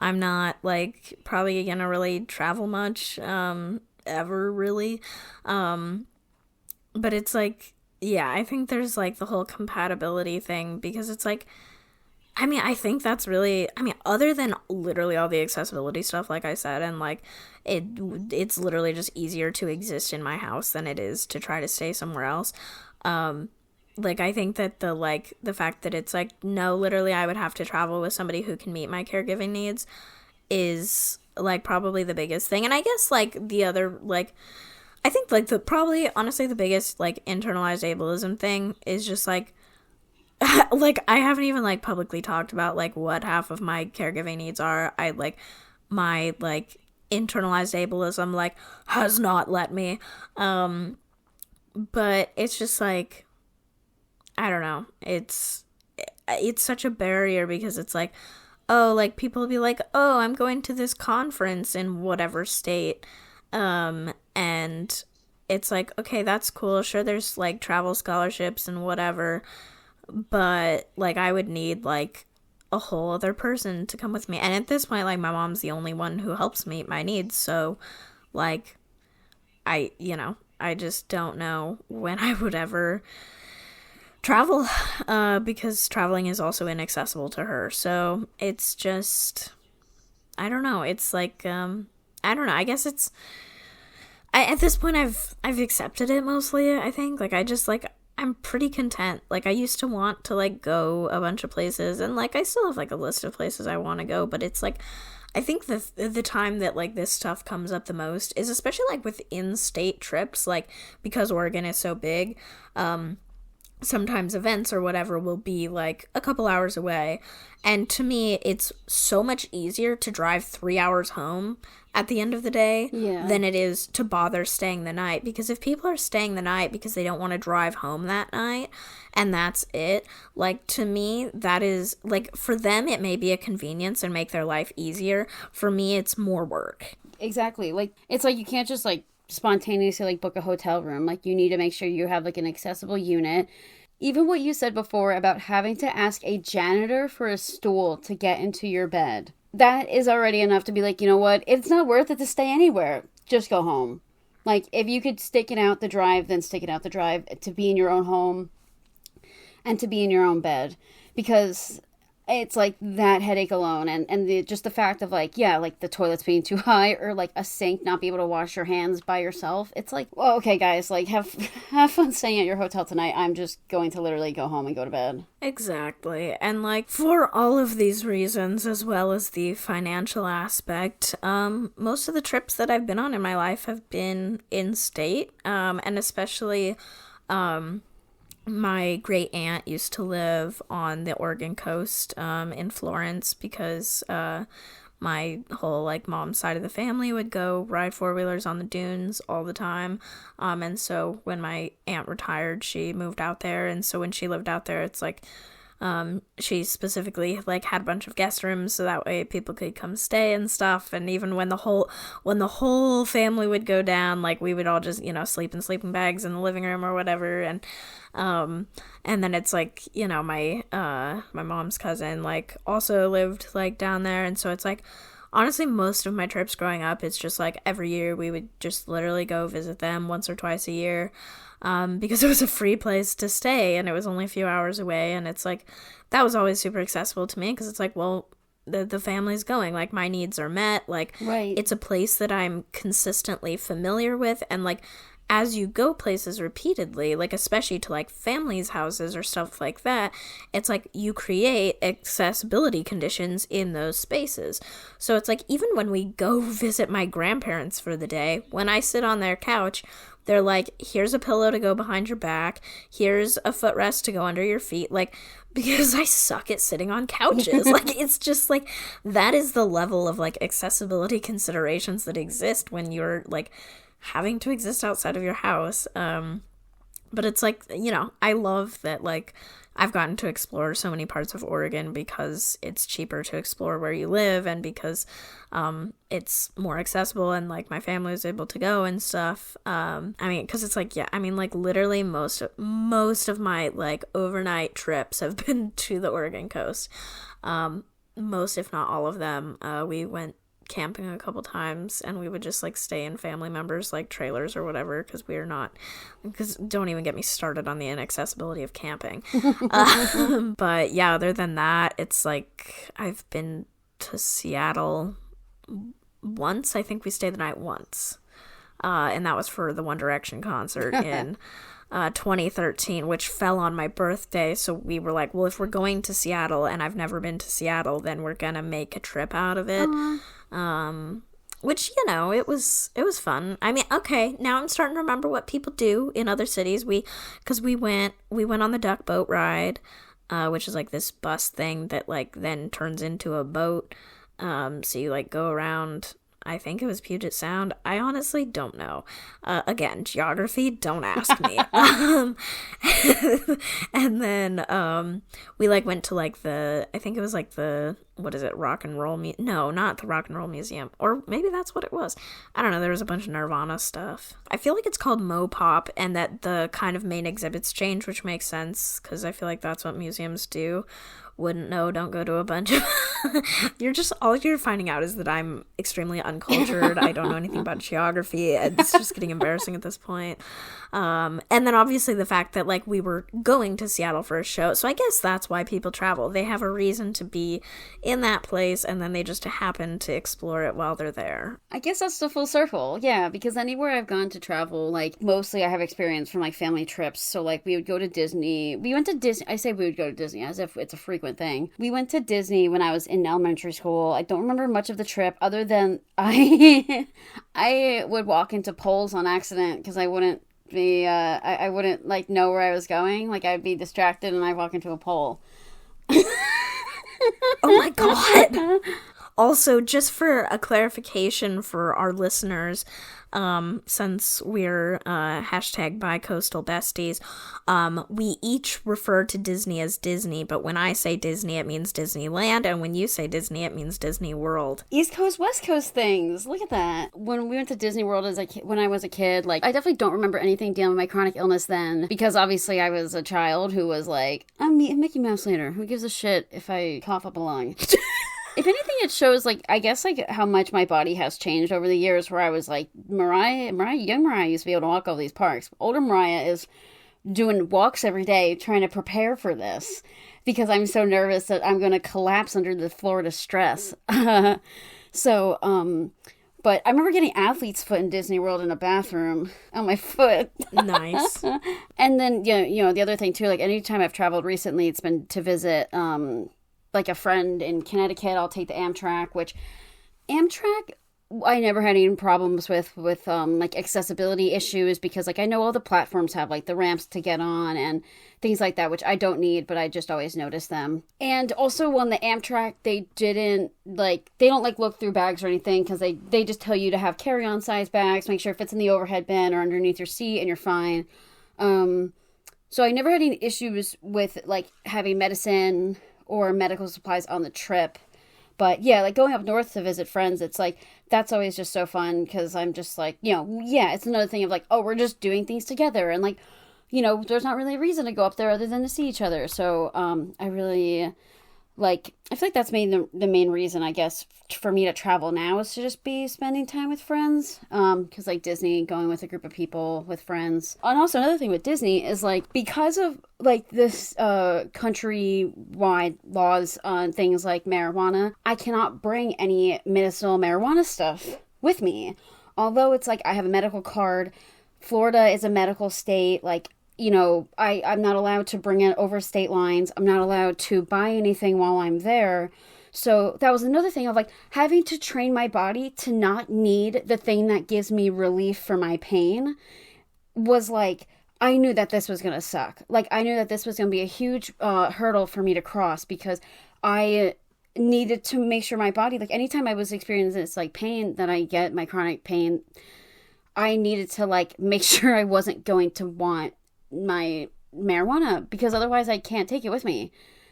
I'm not, like, probably gonna really travel much, ever, really. But it's like, yeah, I think there's, like, the whole compatibility thing, because it's like, I mean, I think that's really, I mean, other than literally all the accessibility stuff, like I said, and, like, it's literally just easier to exist in my house than it is to try to stay somewhere else. Like, I think that the fact that it's like, no, literally I would have to travel with somebody who can meet my caregiving needs is, like, probably the biggest thing. And I guess, like, the other, like, I think, like, probably, honestly, the biggest, like, internalized ableism thing is just, like, like, I haven't even, like, publicly talked about, like, what half of my caregiving needs are. My, like, internalized ableism, like, has not let me. But it's just, like, I don't know. It's such a barrier, because it's like, oh, like, people will be like, oh, I'm going to this conference in whatever state. And it's like, okay, that's cool. Sure, there's, like, travel scholarships and whatever. But, like, I would need, like, a whole other person to come with me. And at this point, like, my mom's the only one who helps meet my needs. So, like, I just don't know when I would ever travel, because traveling is also inaccessible to her. So it's just, I don't know. It's like, I don't know. I guess at this point I've accepted it mostly, I think. Like, I just, like, I'm pretty content. Like, I used to want to, like, go a bunch of places, and, like, I still have, like, a list of places I want to go, but it's like, I think the time that, like, this stuff comes up the most is especially, like, with in-state trips, like, because Oregon is so big. Sometimes events or whatever will be, like, a couple hours away, and to me it's so much easier to drive 3 hours home at the end of the day than it is to bother staying the night. Because if people are staying the night because they don't want to drive home that night, and that's it, like, to me, that is, like, for them it may be a convenience and make their life easier. For me, it's more work.
Exactly. Like, it's like, you can't just, like, spontaneously, like, book a hotel room. Like, you need to make sure you have, like, an accessible unit. Even what you said before about having to ask a janitor for a stool to get into your bed, that is already enough to be like, you know what, it's not worth it to stay anywhere. Just go home. Like, if you could stick it out the drive, then stick it out the drive, to be in your own home and to be in your own bed. Because it's like that headache alone, and just the fact of, like, yeah, like, the toilets being too high, or, like, a sink, not be able to wash your hands by yourself. It's like, well, okay, guys, like, have fun staying at your hotel tonight. I'm just going to literally go home and go to bed.
Exactly. And, like, for all of these reasons, as well as the financial aspect, most of the trips that I've been on in my life have been in-state, and especially, my great aunt used to live on the Oregon coast, in Florence, because my whole, like, mom's side of the family would go ride four-wheelers on the dunes all the time. And so when my aunt retired, she moved out there. And so when she lived out there, it's like, she specifically, like, had a bunch of guest rooms so that way people could come stay and stuff. And even when the whole family would go down, like, we would all just, sleep in sleeping bags in the living room or whatever. And then it's like, my mom's cousin, like, also lived, like, down there. And so it's like, honestly, most of my trips growing up, it's just like every year we would just literally go visit them once or twice a year. Because it was a free place to stay and it was only a few hours away, and it's like, that was always super accessible to me, because it's like, well, the family's going, like, my needs are met, like,
right.
It's a place that I'm consistently familiar with, and, like, as you go places repeatedly, like especially to like families' houses or stuff like that, it's like you create accessibility conditions in those spaces. So it's like even when we go visit my grandparents for the day, when I sit on their couch, they're like, here's a pillow to go behind your back, here's a footrest to go under your feet, like, because I suck at sitting on couches. Like, it's just like, that is the level of like accessibility considerations that exist when you're like having to exist outside of your house. But it's like, you know, I love that like I've gotten to explore so many parts of Oregon because it's cheaper to explore where you live, and because it's more accessible, and like my family was able to go and stuff. I mean, because it's like, yeah, I mean, like literally most of my like overnight trips have been to the Oregon coast. Most, if not all of them. We went camping a couple times, and we would just like stay in family members like trailers or whatever, because don't even get me started on the inaccessibility of camping. But yeah, other than that, it's like I've been to Seattle once. I think we stayed the night once, and that was for the One Direction concert in 2013, which fell on my birthday. So we were like, well, if we're going to Seattle and I've never been to Seattle, then we're gonna make a trip out of it. Which, you know, it was fun. I mean, okay, now I'm starting to remember what people do in other cities. Because we went on the duck boat ride, which is like this bus thing that like then turns into a boat. So you like go around, I think it was Puget Sound. I honestly don't know. Again, geography, don't ask me. And then we like went to like I think it was like what is it, Rock and Roll no, not the Rock and Roll Museum, or maybe that's what it was. I don't know, there was a bunch of Nirvana stuff. I feel like it's called Mopop, and that the kind of main exhibits change, which makes sense, because I feel like that's what museums do. Wouldn't know, don't go to a bunch of all you're finding out is that I'm extremely uncultured. I don't know anything about geography. It's just getting embarrassing at this point. And then obviously the fact that like we were going to Seattle for a show, so I guess that's why people travel. They have a reason to be in that place, and then they just happen to explore it while they're there.
I guess that's the full circle, yeah, because anywhere I've gone to travel, like, mostly I have experience from, like, family trips, so, like, we would go to Disney. We went to Disney. I say we would go to Disney as if it's a frequent thing. We went to Disney when I was in elementary school. I don't remember much of the trip, other than I would walk into poles on accident, because I wouldn't be, I wouldn't, like, know where I was going. Like, I'd be distracted, and I'd walk into a pole.
Oh my god. Also, just for a clarification for our listeners, since we're hashtag bicoastal besties, we each refer to Disney as Disney, but when I say Disney, it means Disneyland, and when you say Disney, it means Disney World.
East Coast, West Coast things. Look at that. When we went to Disney World when I was a kid, like, I definitely don't remember anything dealing with my chronic illness then, because obviously I was a child who was like, I'm Mickey Mouse later. Who gives a shit if I cough up a lung? If anything, it shows, like, I guess, like, how much my body has changed over the years, where I was like, young Mariah used to be able to walk all these parks. Older Mariah is doing walks every day trying to prepare for this, because I'm so nervous that I'm going to collapse under the Florida stress. So, but I remember getting athlete's foot in Disney World in a bathroom on my foot.
Nice.
And then, you know, the other thing, too, like, anytime I've traveled recently, it's been to visit, like, a friend in Connecticut. I'll take the Amtrak, which Amtrak, I never had any problems with like, accessibility issues, because, like, I know all the platforms have, like, the ramps to get on and things like that, which I don't need, but I just always notice them. And also on the Amtrak, they don't, like, look through bags or anything, because they just tell you to have carry-on size bags, make sure it fits in the overhead bin or underneath your seat, and you're fine. So I never had any issues with, like, having medicine or medical supplies on the trip. But yeah, like, going up north to visit friends, it's like, that's always just so fun, because I'm just like, you know, yeah, it's another thing of like, oh, we're just doing things together, and like, you know, there's not really a reason to go up there other than to see each other. So I really, like, I feel like that's the main reason, I guess, for me to travel now, is to just be spending time with friends. Because, like, Disney, going with a group of people, with friends. And also another thing with Disney is, like, because of, like, this countrywide laws on things like marijuana, I cannot bring any medicinal marijuana stuff with me. Although it's like, I have a medical card Florida is a medical state. Like, you know, I'm not allowed to bring it over state lines. I'm not allowed to buy anything while I'm there. So that was another thing of like having to train my body to not need the thing that gives me relief for my pain was like, I knew that this was going to suck. Like, I knew that this was going to be a huge hurdle for me to cross because I needed to make sure my body, like anytime I was experiencing this like pain that I get, my chronic pain, I needed to like make sure I wasn't going to want my marijuana because otherwise I can't take it with me.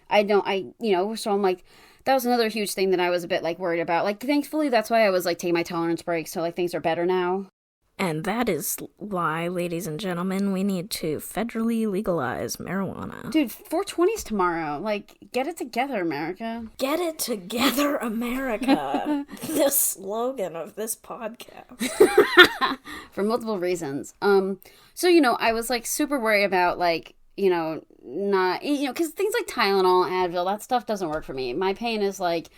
So I'm like, that was another huge thing that I was a bit like worried about. Like, thankfully, that's why I was like taking my tolerance break. So like things are better now.
And that is why, ladies and gentlemen, we need to federally legalize marijuana.
Dude, 420's tomorrow. Like, get it together, America.
Get it together, America. The slogan of this podcast.
For multiple reasons. So, you know, I was like super worried about like, you know, not, you know, because things like Tylenol, Advil, that stuff doesn't work for me. My pain is like,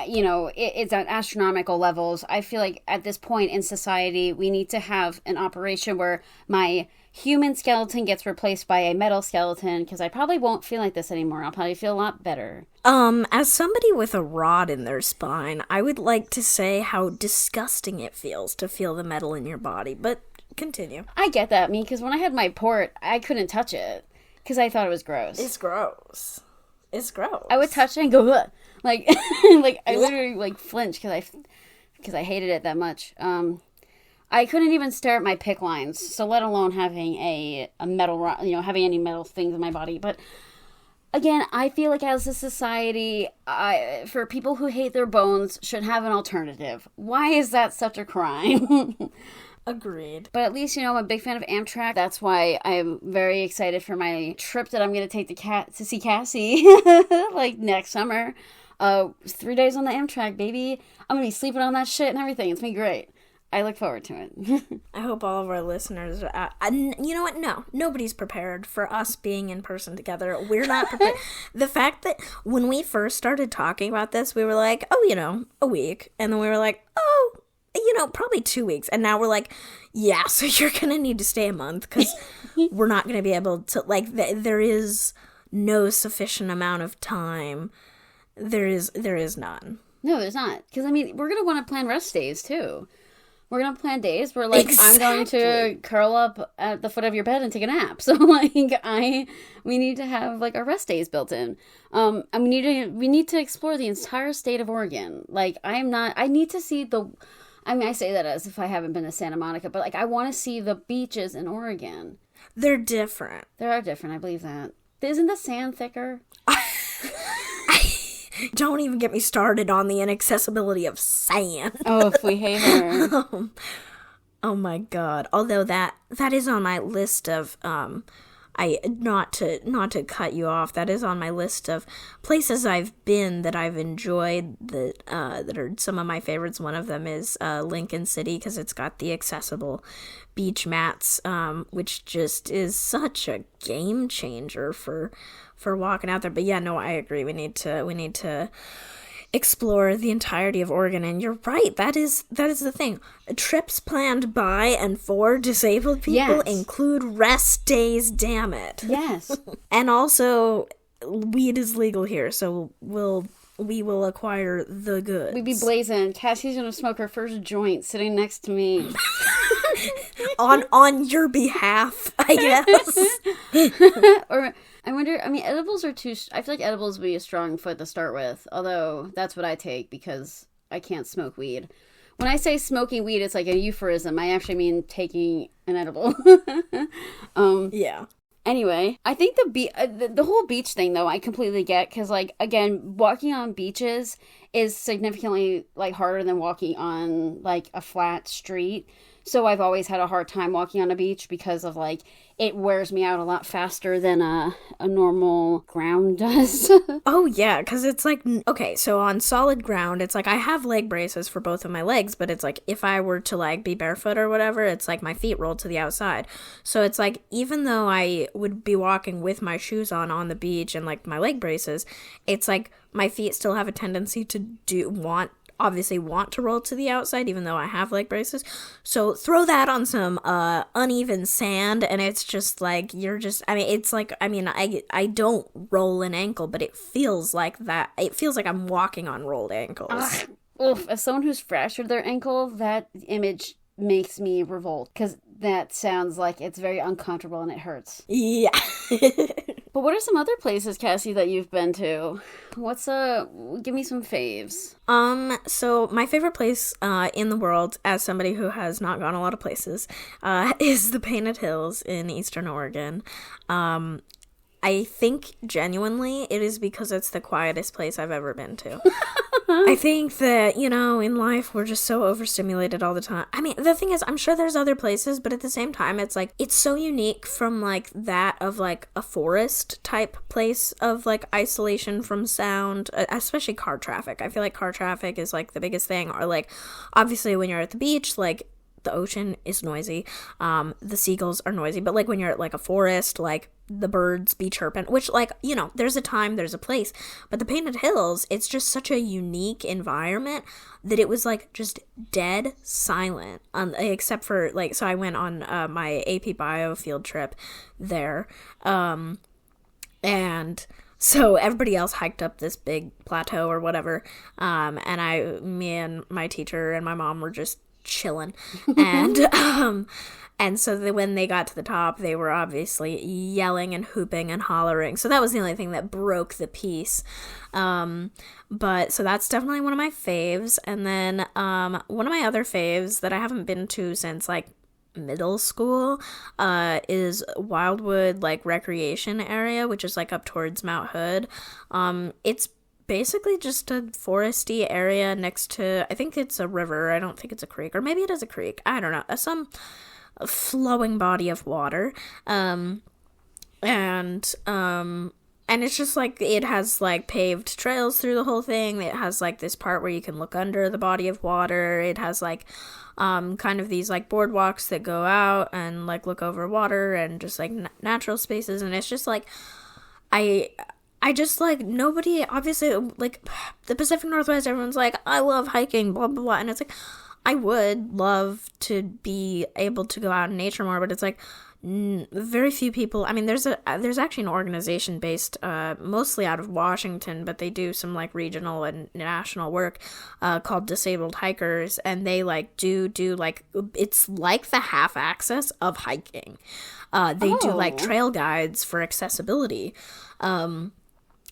you know, it's at astronomical levels. I feel like at this point in society, we need to have an operation where my human skeleton gets replaced by a metal skeleton because I probably won't feel like this anymore. I'll probably feel a lot better.
As somebody with a rod in their spine, I would like to say how disgusting it feels to feel the metal in your body, but continue.
I get that, me, because when I had my port, I couldn't touch it because I thought it was gross.
It's gross. It's gross.
I would touch it and go, ugh. Like, like I literally like flinched because I hated it that much. I couldn't even stare at my PICC lines, so let alone having a metal, you know, having any metal things in my body. But again, I feel like as a society, for people who hate their bones, should have an alternative. Why is that such a crime?
Agreed.
But at least, you know, I'm a big fan of Amtrak. That's why I'm very excited for my trip that I'm going to take to see Cassie, like, next summer. 3 days on the Amtrak, baby. I'm going to be sleeping on that shit and everything. It's going to be great. I look forward to it.
I hope all of our listeners are... you know what? No. Nobody's prepared for us being in person together. We're not prepared. The fact that when we first started talking about this, we were like, oh, you know, a week. And then we were like, oh, you know, probably 2 weeks. And now we're like, yeah, so you're going to need to stay a month because we're not going to be able to... Like, there is no sufficient amount of time. There is none.
No, there's not. Because, I mean, we're going to want to plan rest days, too. We're going to plan days where, like, exactly. I'm going to curl up at the foot of your bed and take a nap. So, like, we need to have, like, our rest days built in. And we need to explore the entire state of Oregon. Like, I need to see I say that as if I haven't been to Santa Monica, but, like, I want to see the beaches in Oregon.
They're different.
They are different, I believe that. Isn't the sand thicker?
Don't even get me started on the inaccessibility of sand.
Oh, if we hate her.
Oh my god. Although that is on my list of not to cut you off, that is on my list of places I've been that I've enjoyed that are some of my favorites. One of them is Lincoln City because it's got the accessible beach mats, which just is such a game changer for walking out there. But yeah, no, I agree. We need to explore the entirety of Oregon, and you're right. That is the thing. Trips planned by and for disabled people include rest days. Damn it.
Yes.
And also, weed is legal here, so we will acquire the goods.
We be blazing. Cassie's gonna smoke her first joint sitting next to me.
on your behalf, I guess.
Or I wonder, I mean, edibles are I feel like edibles would be a strong foot to start with, although that's what I take because I can't smoke weed. When I say smoking weed, it's like a euphemism. I actually mean taking an edible.
Yeah.
Anyway, I think the whole beach thing, though, I completely get, because, like, again, walking on beaches is significantly, like, harder than walking on, like, a flat street. So I've always had a hard time walking on a beach because of, like, it wears me out a lot faster than a normal ground does.
Oh, yeah, because it's like, okay, so on solid ground, it's like I have leg braces for both of my legs, but it's like if I were to, like, be barefoot or whatever, it's like my feet roll to the outside. So it's like even though I would be walking with my shoes on the beach and, like, my leg braces, it's like my feet still have a tendency to want obviously want to roll to the outside, even though I have leg braces. So throw that on some uneven sand, and it's just like, I don't roll an ankle, but it feels like that. It feels like I'm walking on rolled ankles.
Oof, as someone who's fractured their ankle, that image makes me revolt, because that sounds like it's very uncomfortable and it hurts.
Yeah.
But what are some other places, Cassie, that you've been to? Give me some faves.
So my favorite place in the world, as somebody who has not gone a lot of places, is the Painted Hills in Eastern Oregon. I think genuinely it is because it's the quietest place I've ever been to. I think that, in life we're just so overstimulated all the time. I mean, the thing is, I'm sure there's other places, but at the same time, it's like, it's so unique from like that of like a forest type place of like isolation from sound, especially car traffic. I feel like car traffic is like the biggest thing, or like, obviously when you're at the beach, like, the ocean is noisy, the seagulls are noisy, but like when you're at like a forest, like the birds be chirping, which like, there's a time, there's a place, but the Painted Hills, it's just such a unique environment that it was like just dead silent, except for like, so I went on my AP Bio field trip there, and so everybody else hiked up this big plateau or whatever, and me and my teacher and my mom were just chilling, and so when they got to the top, they were obviously yelling and hooping and hollering, so that was the only thing that broke the peace. But so that's definitely one of my faves. And then one of my other faves that I haven't been to since like middle school is Wildwood like recreation area, which is like up towards Mount Hood. It's basically just a foresty area next to, I think it's a river, I don't think it's a creek, or maybe it is a creek, I don't know, some flowing body of water, and it's just like, it has like paved trails through the whole thing. It has like this part where you can look under the body of water. It has like kind of these like boardwalks that go out and like look over water, and just like natural spaces, and it's just like, I just, like, nobody, obviously, like, the Pacific Northwest, everyone's like, I love hiking, blah, blah, blah, and it's like, I would love to be able to go out in nature more, but it's like, very few people, I mean, there's actually an organization based, mostly out of Washington, but they do some, like, regional and national work, called Disabled Hikers, and they, like, do, like, it's like the half access of hiking. They do, like, trail guides for accessibility,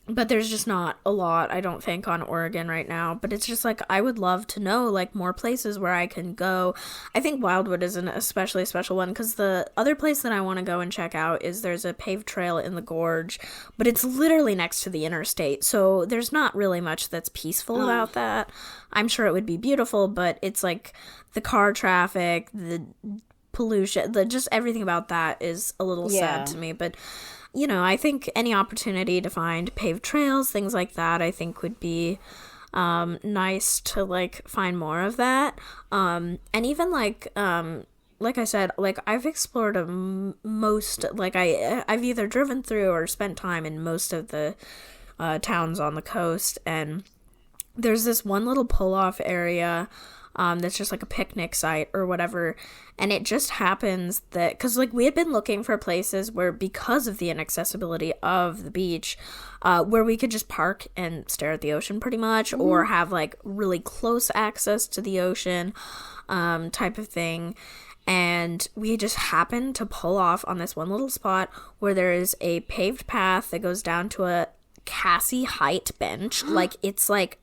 but there's just not a lot, I don't think, on Oregon right now. But it's just like, I would love to know like more places where I can go. I think Wildwood is an especially special one, because the other place that I want to go and check out is there's a paved trail in the gorge, but it's literally next to the interstate. So there's not really much that's peaceful about that. I'm sure it would be beautiful, but it's like the car traffic, the pollution, just everything about that is a little sad to me. But I think any opportunity to find paved trails, things like that, I think would be nice to, like, find more of that. And even, like I said, like, I've explored most, like, I've either driven through or spent time in most of the towns on the coast, and there's this one little pull-off area that's just like a picnic site or whatever, and it just happens that, because like we had been looking for places where, because of the inaccessibility of the beach, where we could just park and stare at the ocean pretty much, or have like really close access to the ocean, type of thing. And we just happened to pull off on this one little spot where there is a paved path that goes down to a Cassie height bench. Like, it's like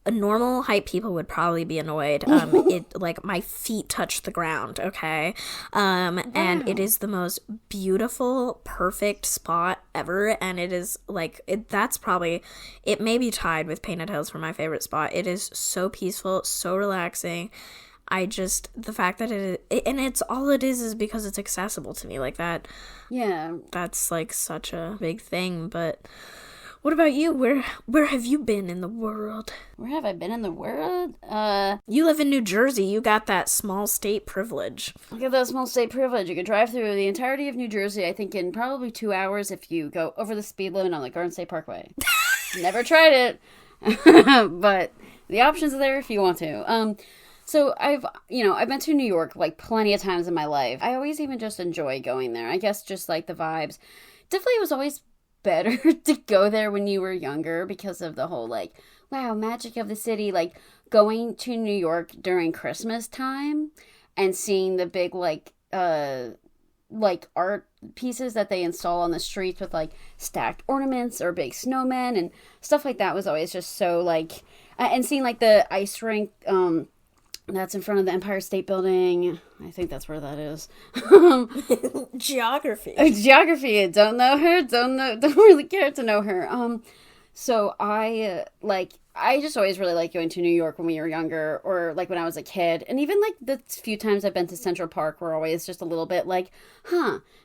a normal height people would probably be annoyed. It, like, my feet touch the ground, okay? And it is the most beautiful, perfect spot ever, and it is, like, that's probably, it may be tied with Painted Hills for my favorite spot. It is so peaceful, so relaxing. The fact that and it's, all it is because it's accessible to me, like that.
Yeah.
That's, like, such a big thing, but what about you? Where have you been in the world?
Where have I been in the world?
You live in New Jersey. You got that small state privilege.
I got that small state privilege. You can drive through the entirety of New Jersey, I think, in probably 2 hours if you go over the speed limit on the Garden State Parkway. Never tried it, but the options are there if you want to. So I've been to New York like plenty of times in my life. I always even just enjoy going there. I guess just like the vibes. Definitely it was always better to go there when you were younger because of the whole like, wow, magic of the city. Like going to New York during Christmas time and seeing the big like art pieces that they install on the streets with like stacked ornaments or big snowmen and stuff like that was always just so like, and seeing like the ice rink, that's in front of the Empire State Building. I think that's where that is.
Geography.
Geography. Don't know her. Don't really care to know her. So I just always really liked going to New York when we were younger, or like when I was a kid. And even like the few times I've been to Central Park were always just a little bit like,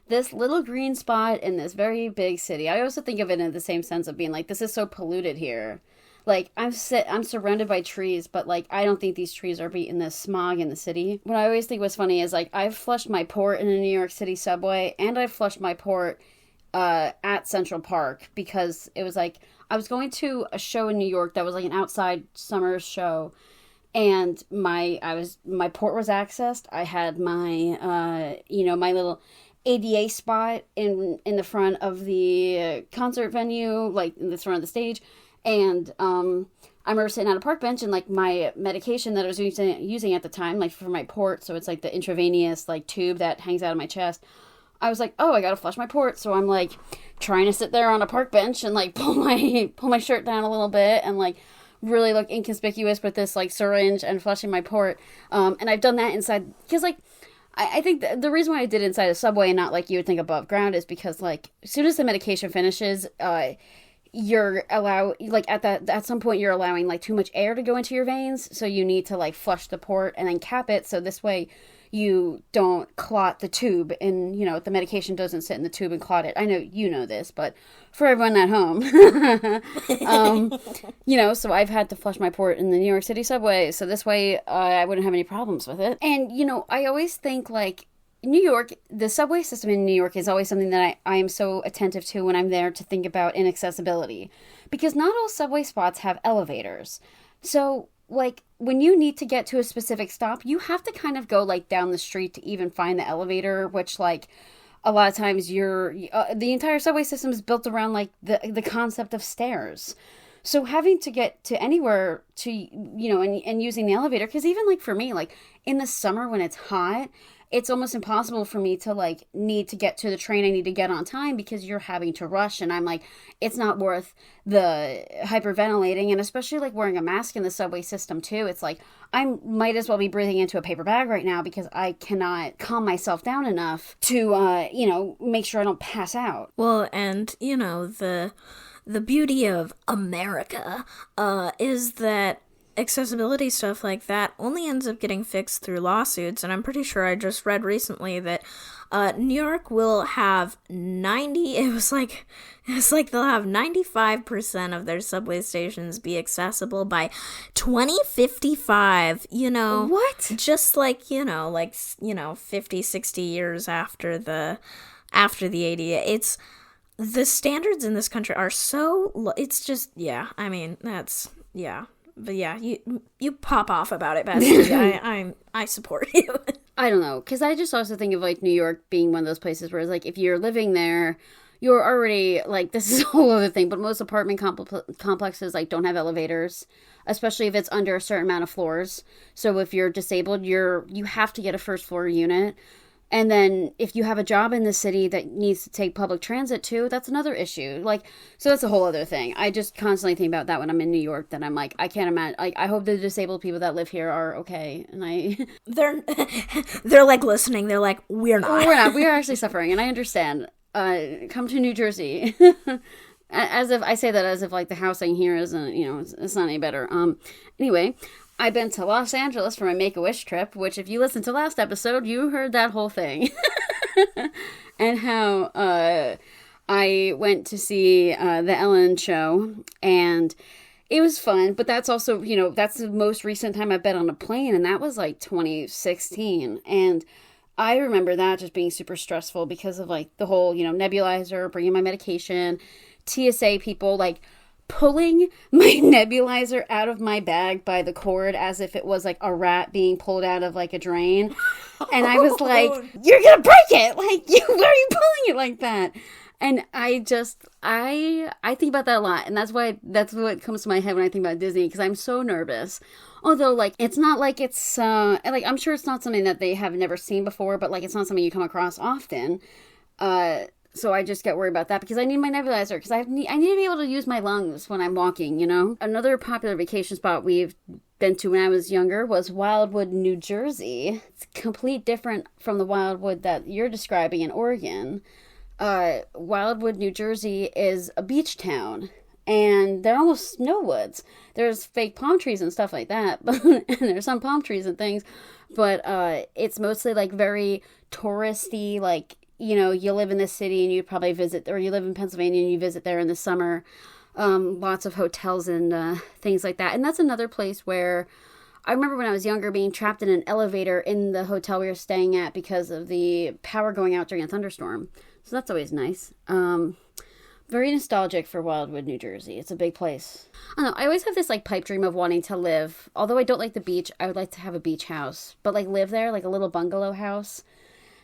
this little green spot in this very big city. I also think of it in the same sense of being like, this is so polluted here. Like, I'm surrounded by trees, but, like, I don't think these trees are beating the smog in the city. What I always think was funny is, like, I've flushed my port in a New York City subway, and I've flushed my port at Central Park, because it was, like, I was going to a show in New York that was, like, an outside summer show, and my port was accessed. I had my, my little ADA spot in the front of the concert venue, like, in the front of the stage. And I remember sitting on a park bench and like my medication that I was using at the time, like for my port, so it's like the intravenous like tube that hangs out of my chest. I was like, oh, I gotta flush my port, so I'm like trying to sit there on a park bench and like pull my shirt down a little bit and like really look inconspicuous with this like syringe and flushing my port. And I've done that inside because like I think the reason why I did it inside a subway and not like you would think above ground is because like as soon as the medication finishes, you're at some point you're allowing like too much air to go into your veins, so you need to like flush the port and then cap it, so this way you don't clot the tube and the medication doesn't sit in the tube and clot it. I know you know this, but for everyone at home, so I've had to flush my port in the New York City subway, so this way I wouldn't have any problems with it. And I always think like New York, the subway system in New York is always something that I am so attentive to when I'm there to think about inaccessibility. Because not all subway spots have elevators. So, like, when you need to get to a specific stop, you have to kind of go, like, down the street to even find the elevator, which, like, a lot of times the entire subway system is built around, like, the concept of stairs. So having to get to anywhere to, and using the elevator, because even, like, for me, like, in the summer when it's hot, it's almost impossible for me to like need to get to the train I need to get on time because you're having to rush, and I'm like, it's not worth the hyperventilating, and especially like wearing a mask in the subway system too. It's like I might as well be breathing into a paper bag right now because I cannot calm myself down enough to make sure I don't pass out.
Well, and the beauty of America is that accessibility stuff like that only ends up getting fixed through lawsuits, and I'm pretty sure I just read recently that New York will have it was like they'll have 95% of their subway stations be accessible by 2055,
What?
Just like 50, 60 years after the ADA. It's the standards in this country are so low. It's just, I mean, that's, yeah. But yeah, you pop off about it, Bessie. I support you.
I don't know, because I just also think of like New York being one of those places where it's like if you're living there, you're already like, this is a whole other thing. But most apartment complexes like don't have elevators, especially if it's under a certain amount of floors. So if you're disabled, you have to get a first floor unit. And then if you have a job in the city that needs to take public transit too, that's another issue. Like, so that's a whole other thing. I just constantly think about that when I'm in New York, that I'm like, I can't imagine, like, I hope the disabled people that live here are okay. And
they're like listening. They're like, we're not.
We're not. We are actually suffering. And I understand. Come to New Jersey. As if I say that as if like the housing here isn't, it's not any better. Anyway, I've been to Los Angeles for my Make-A-Wish trip, which if you listened to last episode, you heard that whole thing. And how I went to see the Ellen show, and it was fun, but that's also, that's the most recent time I've been on a plane, and that was like 2016. And I remember that just being super stressful because of like the whole, nebulizer, bringing my medication, TSA people like pulling my nebulizer out of my bag by the cord as if it was like a rat being pulled out of like a drain. And I was like, you're gonna break it! Like, why are you pulling it like that? And I think about that a lot. And that's what comes to my head when I think about Disney, because I'm so nervous. Although, like, it's not like it's, like, I'm sure it's not something that they have never seen before, but, like, it's not something you come across often. So I just get worried about that because I need my nebulizer, because I need to be able to use my lungs when I'm walking, you know? Another popular vacation spot we've been to when I was younger was Wildwood, New Jersey. It's complete different from the Wildwood that you're describing in Oregon. Wildwood, New Jersey is a beach town, and they're almost snow woods. There's fake palm trees and stuff like that, but and there's some palm trees and things, but it's mostly like very touristy, like, you know, you live in this city and you probably visit, or you live in Pennsylvania and you visit there in the summer. Lots of hotels and things like that. And that's another place where I remember when I was younger being trapped in an elevator in the hotel we were staying at because of the power going out during a thunderstorm. So that's always nice. Very nostalgic for Wildwood, New Jersey. It's a big place. I don't know, I always have this like pipe dream of wanting to live. Although I don't like the beach, I would like to have a beach house. But like live there, like a little bungalow house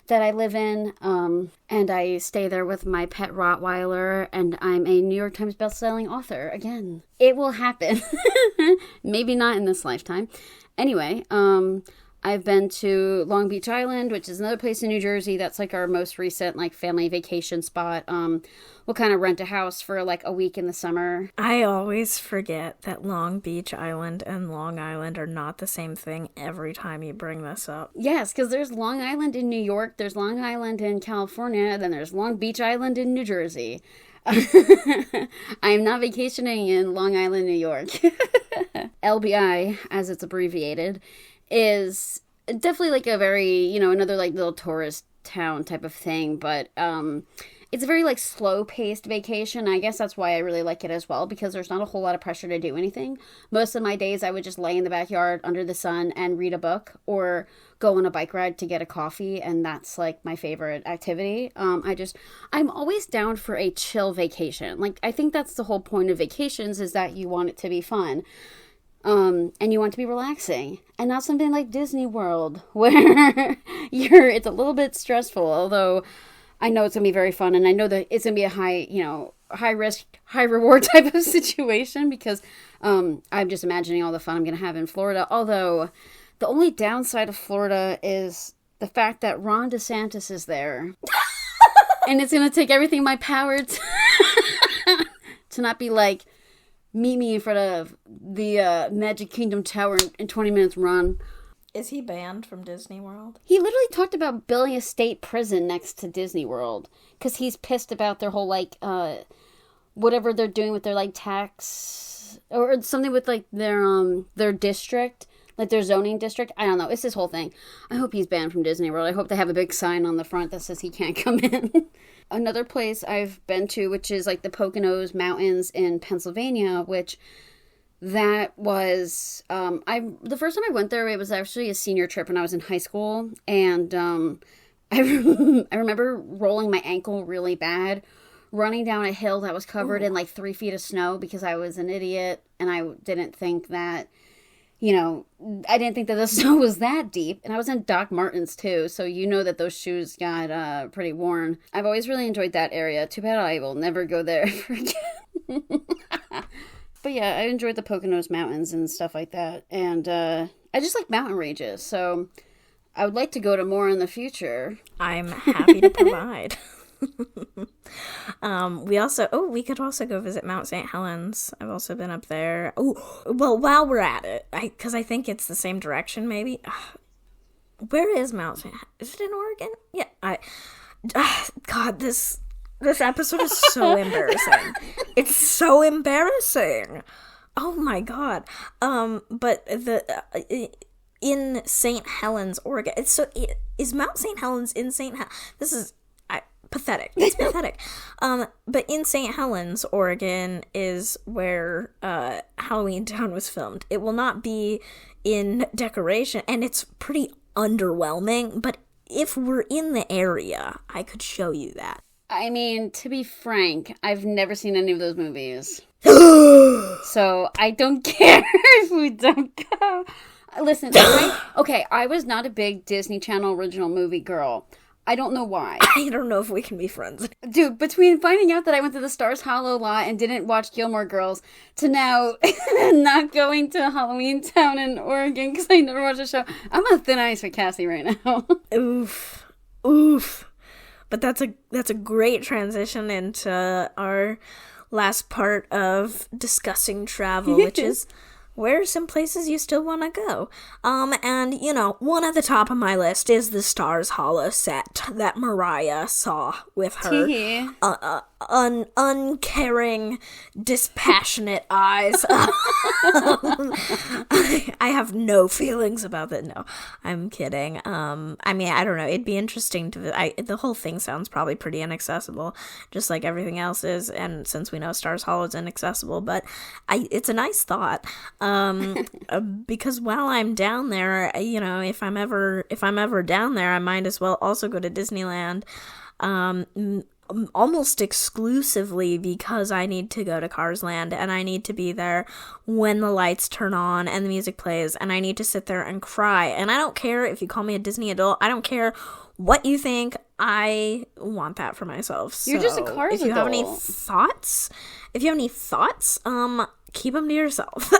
that I live in, and I stay there with my pet Rottweiler, and I'm a New York Times bestselling author again. It will happen. Maybe not in this lifetime. Anyway, I've been to Long Beach Island, which is another place in New Jersey. That's like our most recent like family vacation spot. We'll kind of rent a house for like a week in the summer.
I always forget that Long Beach Island and Long Island are not the same thing every time you bring this up.
Yes, because there's Long Island in New York, there's Long Island in California, then there's Long Beach Island in New Jersey. I'm not vacationing in Long Island, New York. LBI, as it's abbreviated, is definitely like a very, you know, another like little tourist town type of thing, but it's a very like slow-paced vacation. I guess that's why I really like it as well, because there's not a whole lot of pressure to do anything. Most of my days I would just lay in the backyard under the sun and read a book or go on a bike ride to get a coffee, and that's like my favorite activity. I'm always down for a chill vacation. Like, I think that's the whole point of vacations, is that you want it to be fun. And you want to be relaxing, and not something like Disney World where it's a little bit stressful, although I know it's going to be very fun, and I know that it's going to be a high risk, high reward type of situation, because I'm just imagining all the fun I'm going to have in Florida. Although the only downside of Florida is the fact that Ron DeSantis is there. And it's going to take everything in my power to not be like, meet me in front of the Magic Kingdom Tower in 20 minutes, Ron.
Is he banned from Disney World?
He literally talked about building a state prison next to Disney World, because he's pissed about their whole, like, whatever they're doing with their, like, tax, or something with, like, their district, like their zoning district. I don't know. It's this whole thing. I hope he's banned from Disney World. I hope they have a big sign on the front that says he can't come in. Another place I've been to, which is like the Poconos Mountains in Pennsylvania, which that was, the first time I went there, it was actually a senior trip when I was in high school. And I remember rolling my ankle really bad, running down a hill that was covered in like 3 feet of snow, because I was an idiot and I didn't think that, you know, I didn't think that the snow was that deep. And I was in Doc Martens too, so you know that those shoes got pretty worn. I've always really enjoyed that area. Too bad I will never go there ever again. But yeah, I enjoyed the Poconos Mountains and stuff like that. And I just like mountain ranges, so I would like to go to more in the future.
I'm happy to provide. We could also go visit Mount St. Helens. I've also been up there. Oh, well, while we're at it, because I think it's the same direction, maybe. Where is Mount St. Is it in Oregon? Yeah. God, this episode is so embarrassing. It's so embarrassing. Oh my God. But in St. Helens, Oregon. Is Mount St. Helens in St. Helens? This is pathetic. It's pathetic. But in St. Helens, Oregon is where Halloween Town was filmed. It will not be in decoration, and it's pretty underwhelming, but if we're in the area, I could show you that.
I mean, to be frank, I've never seen any of those movies. So I don't care if we don't go. Listen, I was not a big Disney Channel original movie girl. I don't know why.
I don't know if we can be friends.
Dude, between finding out that I went to the Stars Hollow lot and didn't watch Gilmore Girls to now not going to Halloween Town in Oregon because I never watched the show, I'm on thin ice with Cassie right now.
Oof. But that's a great transition into our last part of discussing travel, which is where are some places you still want to go? And, one at the top of my list is the Stars Hollow set that Mariah saw with her uncaring, dispassionate eyes. I have no feelings about that. No, I'm kidding. I mean, I don't know. It'd be interesting the whole thing sounds probably pretty inaccessible, just like everything else is. And since we know Stars Hollow is inaccessible, but it's a nice thought. Because while I'm down there, if I'm ever down there, I might as well also go to Disneyland. Almost exclusively because I need to go to Cars Land and I need to be there when the lights turn on and the music plays and I need to sit there and cry. And I don't care if you call me a Disney adult. I don't care what you think. I want that for myself.
You're just a Cars adult.
If you have any thoughts, keep them to yourself.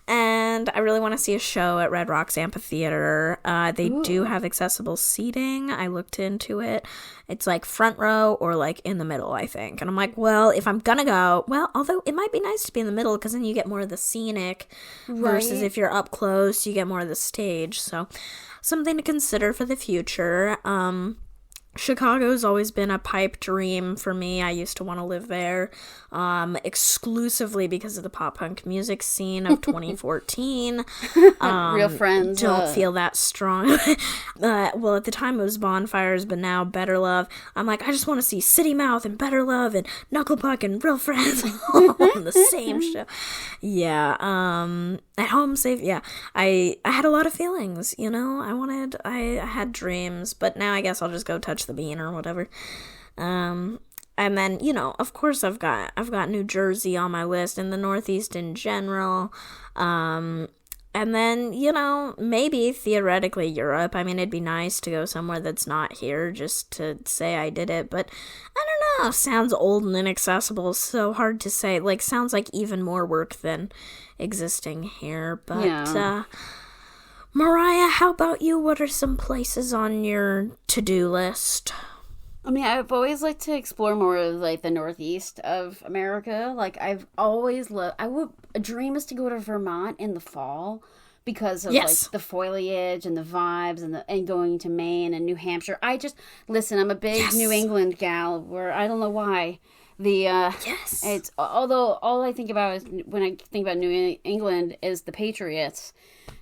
And I really want to see a show at Red Rocks Amphitheater. They do have accessible seating. I looked into it. It's like front row or like in the middle, I think. And I'm like, well, if I'm gonna go, although it might be nice to be in the middle because then you get more of the scenic versus if you're up close, you get more of the stage. So something to consider for the future. Chicago's always been a pipe dream for me. I used to want to live there exclusively because of the pop-punk music scene of 2014.
Real friends.
Don't feel that strong. Well, at the time it was Bonfires, but now Better Love. I'm like, I just want to see City Mouth and Better Love and Knucklepuck and Real Friends on the same show. Yeah. At Home Safe, yeah. I had a lot of feelings, I had dreams, but now I guess I'll just go touch the bean or whatever. And then, of course I've got New Jersey on my list and the Northeast in general. And then, maybe theoretically Europe. I mean, it'd be nice to go somewhere that's not here just to say I did it, but I don't know. Sounds old and inaccessible. So hard to say. Like, sounds like even more work than existing here. But,
yeah.
Mariah, how about you? What are some places on your to-do list?
I mean, I've always liked to explore more of, like, the Northeast of America. Like, I've always a dream is to go to Vermont in the fall because of, like, the foliage and the vibes and going to Maine and New Hampshire. I'm a big New England gal where I don't know why. It's, although all I think about is when I think about New England is the Patriots.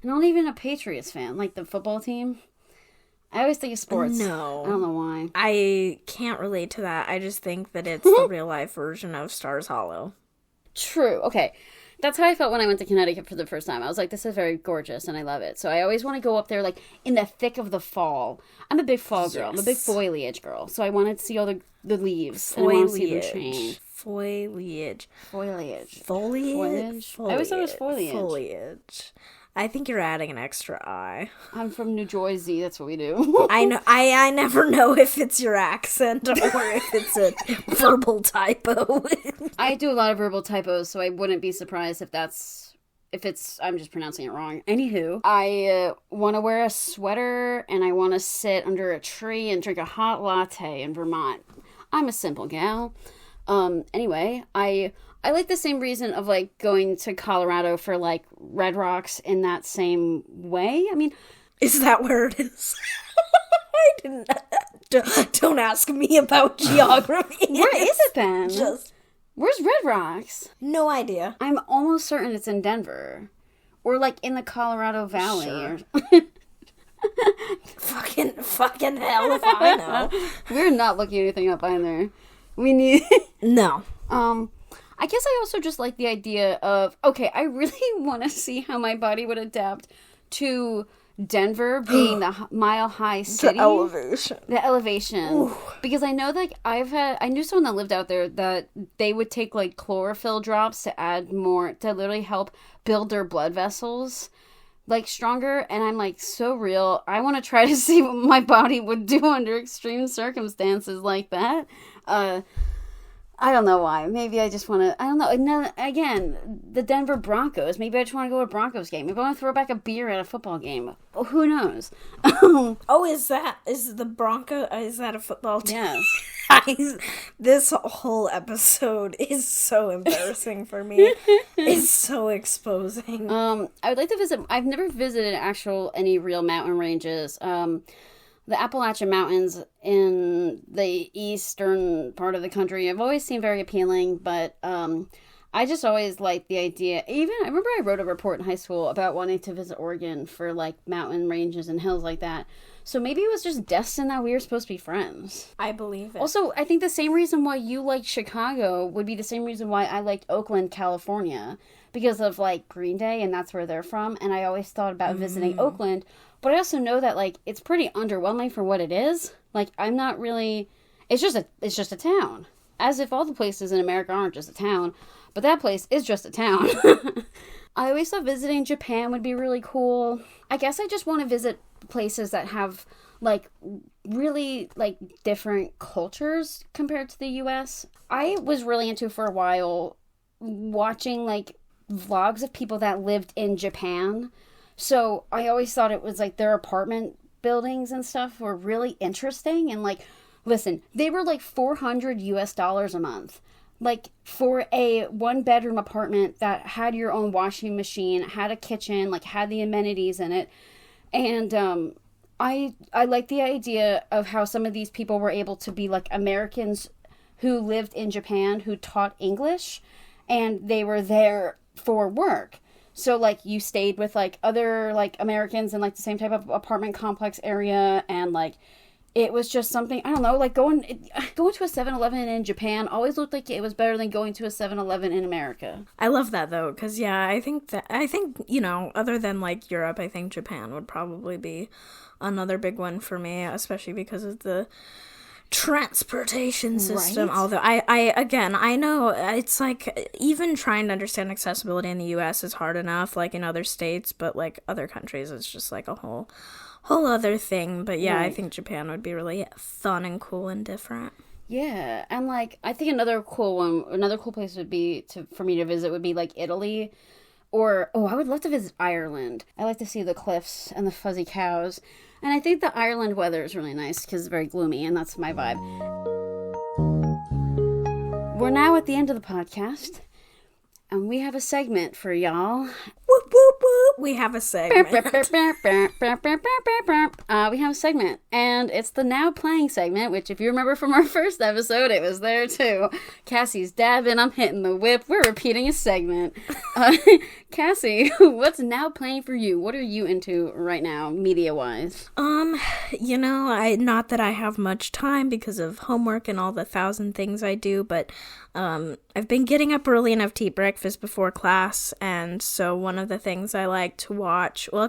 I'm not even a Patriots fan, like the football team. I always think of sports.
No.
I don't know why.
I can't relate to that. I just think that it's the real-life version of Stars Hollow.
True. Okay. That's how I felt when I went to Connecticut for the first time. I was like, this is very gorgeous, and I love it. So I always want to go up there, like, in the thick of the fall. I'm a big fall girl. I'm a big foliage girl. So I wanted to see all the leaves.
Foliage.
And I want to see them change.
Foliage.
Foliage.
Foliage?
I always thought it was foliage.
Foliage. I think you're adding an extra I.
I'm from New Jersey. That's what we do.
I know. I never know if it's your accent or if it's a verbal typo.
I do a lot of verbal typos, so I wouldn't be surprised if I'm just pronouncing it wrong. Anywho, I want to wear a sweater and I want to sit under a tree and drink a hot latte in Vermont. I'm a simple gal. Anyway, I like the same reason of, like, going to Colorado for, like, Red Rocks in that same way. I mean...
Is that where it is? I didn't... Don't ask me about geography.
Where is it then? Where's Red Rocks?
No idea.
I'm almost certain it's in Denver. Or, like, in the Colorado Valley.
Sure. Fucking hell if I know.
We're not looking anything up either. We need...
No.
I guess I also just like the idea of, okay, I really want to see how my body would adapt to Denver being the mile-high city. The elevation. Ooh. Because I know that I knew someone that lived out there that they would take, like, chlorophyll drops to add more, to literally help build their blood vessels, like, stronger. And I'm like, so real. I want to try to see what my body would do under extreme circumstances like that. I don't know why. Maybe I just want to, I don't know. And again, the Denver Broncos. Maybe I just want to go to a Broncos game. Maybe I want to throw back a beer at a football game. Oh, who knows?
Is the Bronco, is that a football team?
Yes.
This whole episode is so embarrassing for me. It's so exposing.
I would like to visit, I've never visited any real mountain ranges. The Appalachian Mountains in the eastern part of the country have always seemed very appealing, but I just always liked the idea. I remember I wrote a report in high school about wanting to visit Oregon for, like, mountain ranges and hills like that. So maybe it was just destined that we were supposed to be friends.
I believe it.
Also, I think the same reason why you liked Chicago would be the same reason why I liked Oakland, California. Because of, like, Green Day, and that's where they're from. And I always thought about visiting Oakland. But I also know that, like, it's pretty underwhelming for what it is. Like, I'm not really... It's just a town. As if all the places in America aren't just a town. But that place is just a town. I always thought visiting Japan would be really cool. I guess I just want to visit places that have, like, really, like, different cultures compared to the U.S. I was really into, for a while, watching, like, vlogs of people that lived in Japan. So I always thought it was, like, their apartment buildings and stuff were really interesting. And, like, listen, they were like $400 US a month. Like, for a 1-bedroom apartment that had your own washing machine, had a kitchen, like, had the amenities in it. And I like the idea of how some of these people were able to be, like, Americans who lived in Japan, who taught English, and they were there for work. So, like, you stayed with, like, other, like, Americans in, like, the same type of apartment complex area, and, like, it was just something, I don't know, like, going to a 7-Eleven in Japan always looked like it was better than going to a 7-Eleven in America.
I love that, though, because, yeah, I think, you know, other than, like, Europe, I think Japan would probably be another big one for me, especially because of the transportation system. Right? Although I know it's like, even trying to understand accessibility in the US is hard enough, like in other states, but like other countries it's just like a whole other thing. But yeah, right. I think Japan would be really fun and cool and different.
Yeah, and like I think another cool place would be for me to visit would be like Italy, or I would love to visit Ireland. I like to see the cliffs and the fuzzy cows. And I think the Ireland weather is really nice because it's very gloomy, and that's my vibe. We're now at the end of the podcast, and we have a segment for y'all.
Whoop, whoop, whoop. We have a segment.
We have a segment, and it's the Now Playing segment, which if you remember from our first episode, it was there too. Cassie's dabbing, I'm hitting the whip. We're repeating a segment. Cassie, what's now playing for you? What are you into right now, media-wise?
You know, not that I have much time because of homework and all the 1,000 things I do, but I've been getting up early enough to eat breakfast before class, and so one of the things I like to watch, well,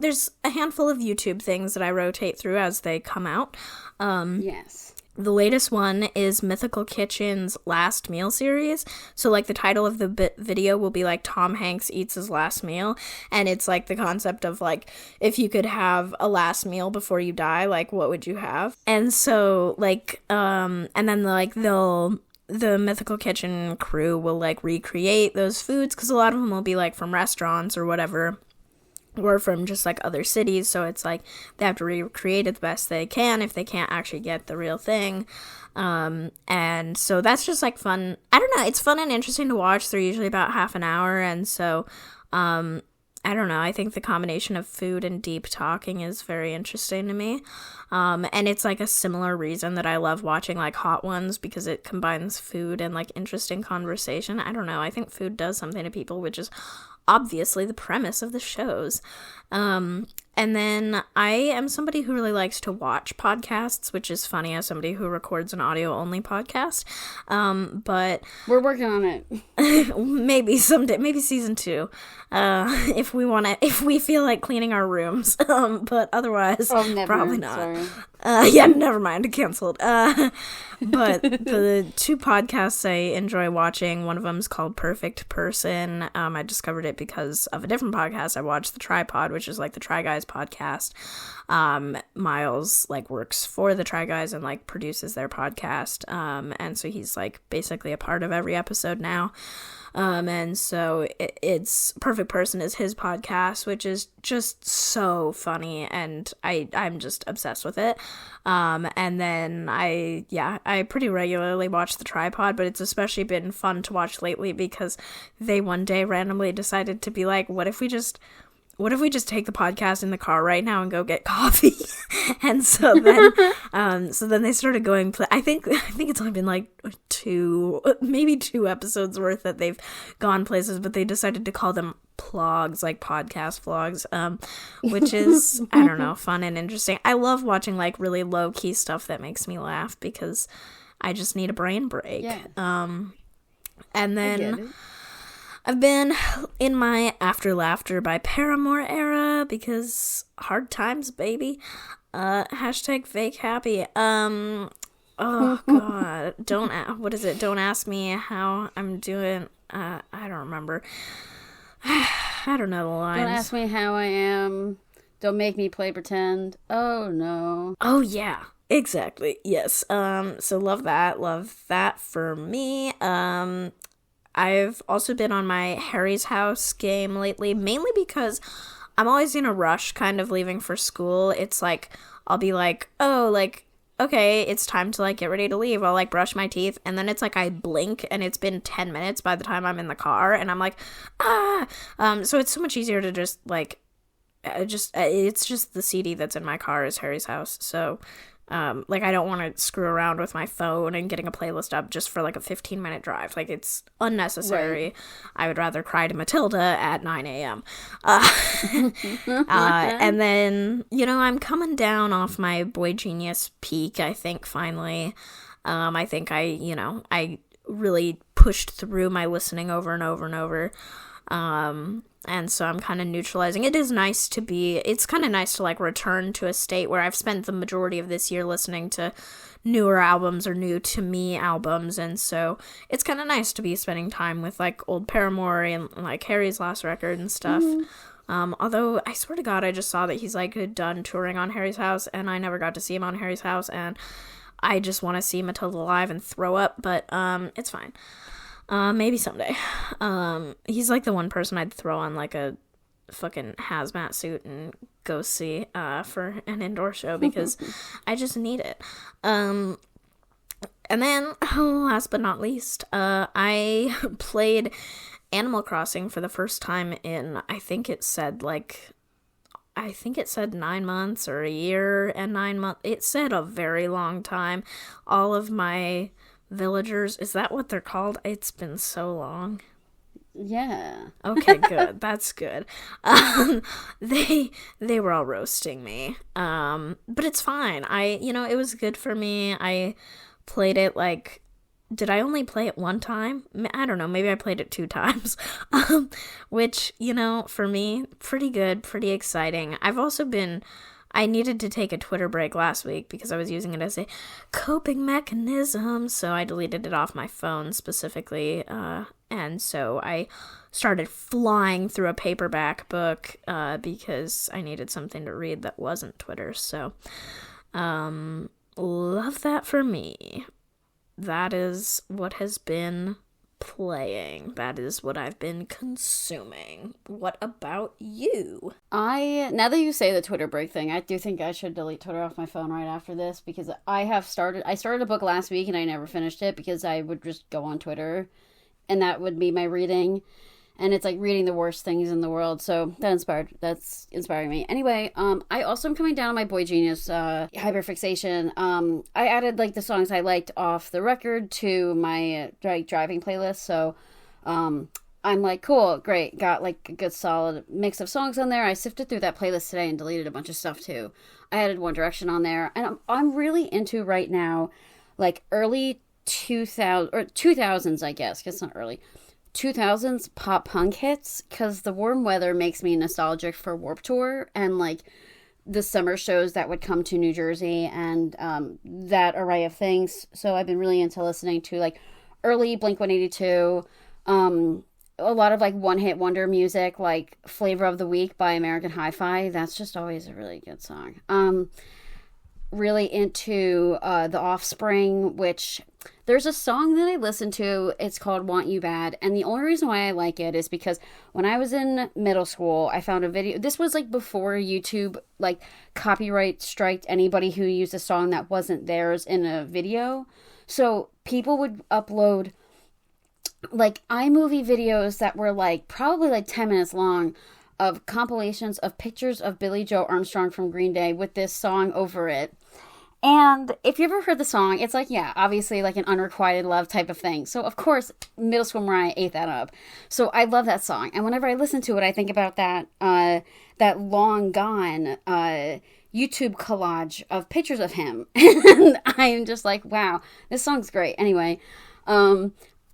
there's a handful of YouTube things that I rotate through as they come out.
Yes.
The latest one is Mythical Kitchen's Last Meal series. So, like, the title of the video will be, like, Tom Hanks eats his last meal. And it's, like, the concept of, like, if you could have a last meal before you die, like, what would you have? And so, like, and then, like, the Mythical Kitchen crew will, like, recreate those foods. Because a lot of them will be, like, from restaurants or whatever. Or from just, like, other cities, so it's, like, they have to recreate it the best they can if they can't actually get the real thing, and so that's just, like, fun. I don't know, it's fun and interesting to watch. They're usually about half an hour, and so, I don't know, I think the combination of food and deep talking is very interesting to me, and it's, like, a similar reason that I love watching, like, Hot Ones, because it combines food and, like, interesting conversation. I don't know, I think food does something to people, which is obviously the premise of the shows. And And then I am somebody who really likes to watch podcasts, which is funny as somebody who records an audio-only podcast. But
we're working on it.
Maybe someday, maybe season 2, if we feel like cleaning our rooms. But otherwise, probably not.
Sorry.
Yeah, never mind, canceled. But the 2 podcasts I enjoy watching, one of them is called Perfect Person. I discovered it because of a different podcast. I watched The Tripod, which is like the Try Guys podcast. Miles like works for the Try Guys and like produces their podcast. And so he's like basically a part of every episode now. And so it's Perfect Person is his podcast, which is just so funny, and I'm just obsessed with it. And then I pretty regularly watch The Tripod, but it's especially been fun to watch lately because they one day randomly decided to be like, what if we just take the podcast in the car right now and go get coffee? And so then they started going. I think it's only been like 2 episodes worth that they've gone places, but they decided to call them plogs, like podcast vlogs, which is, I don't know, fun and interesting. I love watching like really low key stuff that makes me laugh because I just need a brain break.
Yeah.
And then I've been in my After Laughter by Paramore era because hard times, baby. Hashtag fake happy. Oh god. What is it? Don't ask me how I'm doing. I don't remember. I don't know the lines.
Don't ask me how I am. Don't make me play pretend. Oh no.
Oh yeah. Exactly. Yes. So love that for me. I've also been on my Harry's House game lately, mainly because I'm always in a rush kind of leaving for school. It's like, I'll be like, oh, like, okay, it's time to like get ready to leave. I'll like brush my teeth, and then it's like I blink and it's been 10 minutes by the time I'm in the car, and I'm like, so it's so much easier to just like, it's just the CD that's in my car is Harry's House. So like I don't want to screw around with my phone and getting a playlist up just for like a 15-minute drive. Like it's unnecessary. Right. I would rather cry to Matilda at 9 a.m. And then, I'm coming down off my Boy Genius peak, I think, finally. I think I really pushed through my listening over and over and over. And so I'm kind of neutralizing. It's kind of nice to like return to a state where I've spent the majority of this year listening to newer albums or new to me albums. And so it's kind of nice to be spending time with like old Paramore and like Harry's last record and stuff. Mm-hmm. Although I swear to God, I just saw that he's like done touring on Harry's House, and I never got to see him on Harry's House, and I just want to see Matilda live and throw up, but it's fine. Maybe someday. He's like the one person I'd throw on like a fucking hazmat suit and go see for an indoor show because I just need it. And then, last but not least, I played Animal Crossing for the first time in, I think it said 9 months or a year and 9 months. It said a very long time. All of my villagers, is that what they're called? It's been so long.
Yeah.
Okay, good. That's good. They were all roasting me. But it's fine. It was good for me. I played it like, did I only play it one time? I don't know. Maybe I played it 2 times. Which, for me, pretty good, pretty exciting. I needed to take a Twitter break last week because I was using it as a coping mechanism, so I deleted it off my phone specifically, and so I started flying through a paperback book because I needed something to read that wasn't Twitter, so love that for me. That is what has been playing. That is what I've been consuming. What about you?
Now that you say the Twitter break thing, I do think I should delete Twitter off my phone right after this, because I started a book last week and I never finished it because I would just go on Twitter and that would be my reading, and it's like reading the worst things in the world. So that's inspiring me. Anyway, I also am coming down on my Boy Genius hyperfixation. I added like the songs I liked off the record to my driving playlist. So I'm like, cool, great, got like a good solid mix of songs on there. I sifted through that playlist today and deleted a bunch of stuff too. I added One Direction on there, and I'm really into right now, like early 2000 or 2000s, I guess it's not early 2000s pop punk hits, because the warm weather makes me nostalgic for Warped Tour and like the summer shows that would come to New Jersey and that array of things. So I've been really into listening to like early Blink-182, a lot of like one-hit wonder music, like Flavor of the Week by American Hi-Fi. That's just always a really good song. Really into The Offspring, which there's a song that I listen to. It's called Want You Bad. And the only reason why I like it is because when I was in middle school, I found a video. This was like before YouTube like copyright striked anybody who used a song that wasn't theirs in a video. So people would upload like iMovie videos that were like probably like 10 minutes long of compilations of pictures of Billie Joe Armstrong from Green Day with this song over it. And if you ever heard the song, it's like, yeah, obviously like an unrequited love type of thing. So of course, middle school Mariah ate that up. So I love that song. And whenever I listen to it, I think about that Long Gone YouTube collage of pictures of him. And I'm just like, wow, this song's great. Anyway, a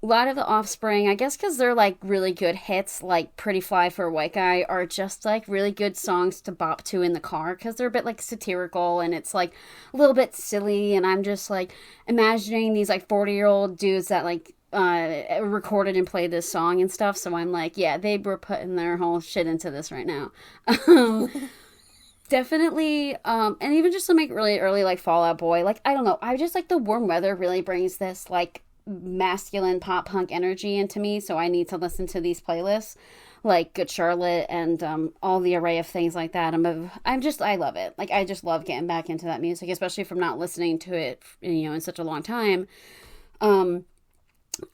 lot of The Offspring, I guess because they're like really good hits, like Pretty Fly for a White Guy, are just like really good songs to bop to in the car because they're a bit like satirical and it's like a little bit silly. And I'm just like imagining these like 40-year-old dudes that like recorded and played this song and stuff. So I'm like, yeah, they were putting their whole shit into this right now. Definitely, and even just some like really early like Fall Out Boy. Like, I don't know, I just like the warm weather really brings this like masculine pop punk energy into me, so I need to listen to these playlists like Good Charlotte and all the array of things like that. I love it. Like, I just love getting back into that music, especially from not listening to it, you know, in such a long time.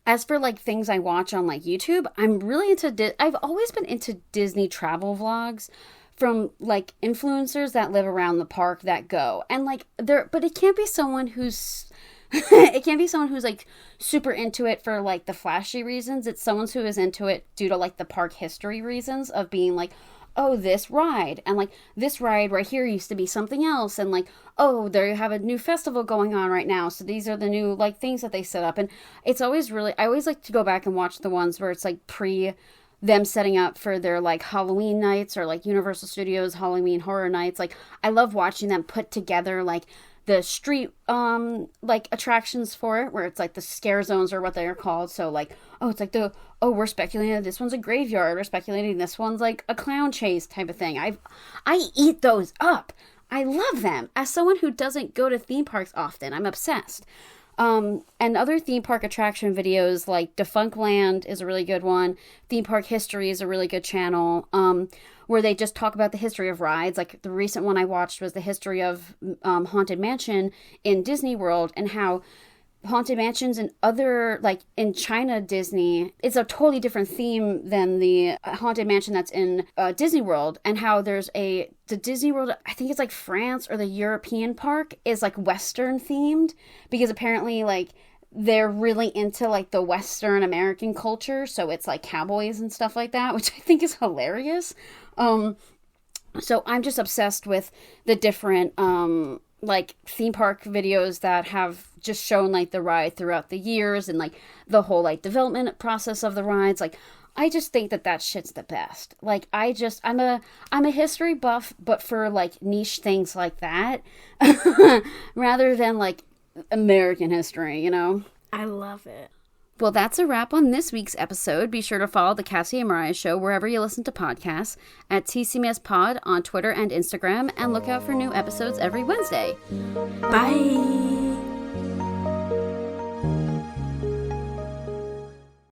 As for like things I watch on like YouTube, I'm really into I've always been into Disney travel vlogs from like influencers that live around the park that go, and like but it can't be someone who's it can't be someone who's like super into it for like the flashy reasons. It's someone who is into it due to like the park history reasons of being like, oh, this ride and like this ride right here used to be something else, and like, oh, there you have a new festival going on right now, so these are the new like things that they set up. And it's always really, I always like to go back and watch the ones where it's like pre them setting up for their like Halloween nights or like Universal Studios Halloween Horror Nights. Like, I love watching them put together like the street like attractions for it, where it's like the scare zones or what they are called. So like, oh, it's like we're speculating that this one's a graveyard, we're speculating this one's like a clown chase type of thing. I eat those up. I love them. As someone who doesn't go to theme parks often, I'm obsessed. And other theme park attraction videos like Defunctland is a really good one. Theme Park History is a really good channel, where they just talk about the history of rides. Like, the recent one I watched was the history of Haunted Mansion in Disney World, and how Haunted Mansions and other, like in China Disney, it's a totally different theme than the Haunted Mansion that's in Disney World, and how there's the Disney World, I think it's like France or the European park, is like Western themed, because apparently like they're really into like the Western American culture, so it's like cowboys and stuff like that, which I think is hilarious. So I'm just obsessed with the different like theme park videos that have just shown like the ride throughout the years and like the whole like development process of the rides. Like, I just think that shit's the best. Like, I'm a history buff, but for like niche things like that, rather than like American history, you know?
I love it.
Well, that's a wrap on this week's episode. Be sure to follow the Cassie and Mariah Show wherever you listen to podcasts, at TCMS Pod on Twitter and Instagram, and look out for new episodes every Wednesday.
Bye!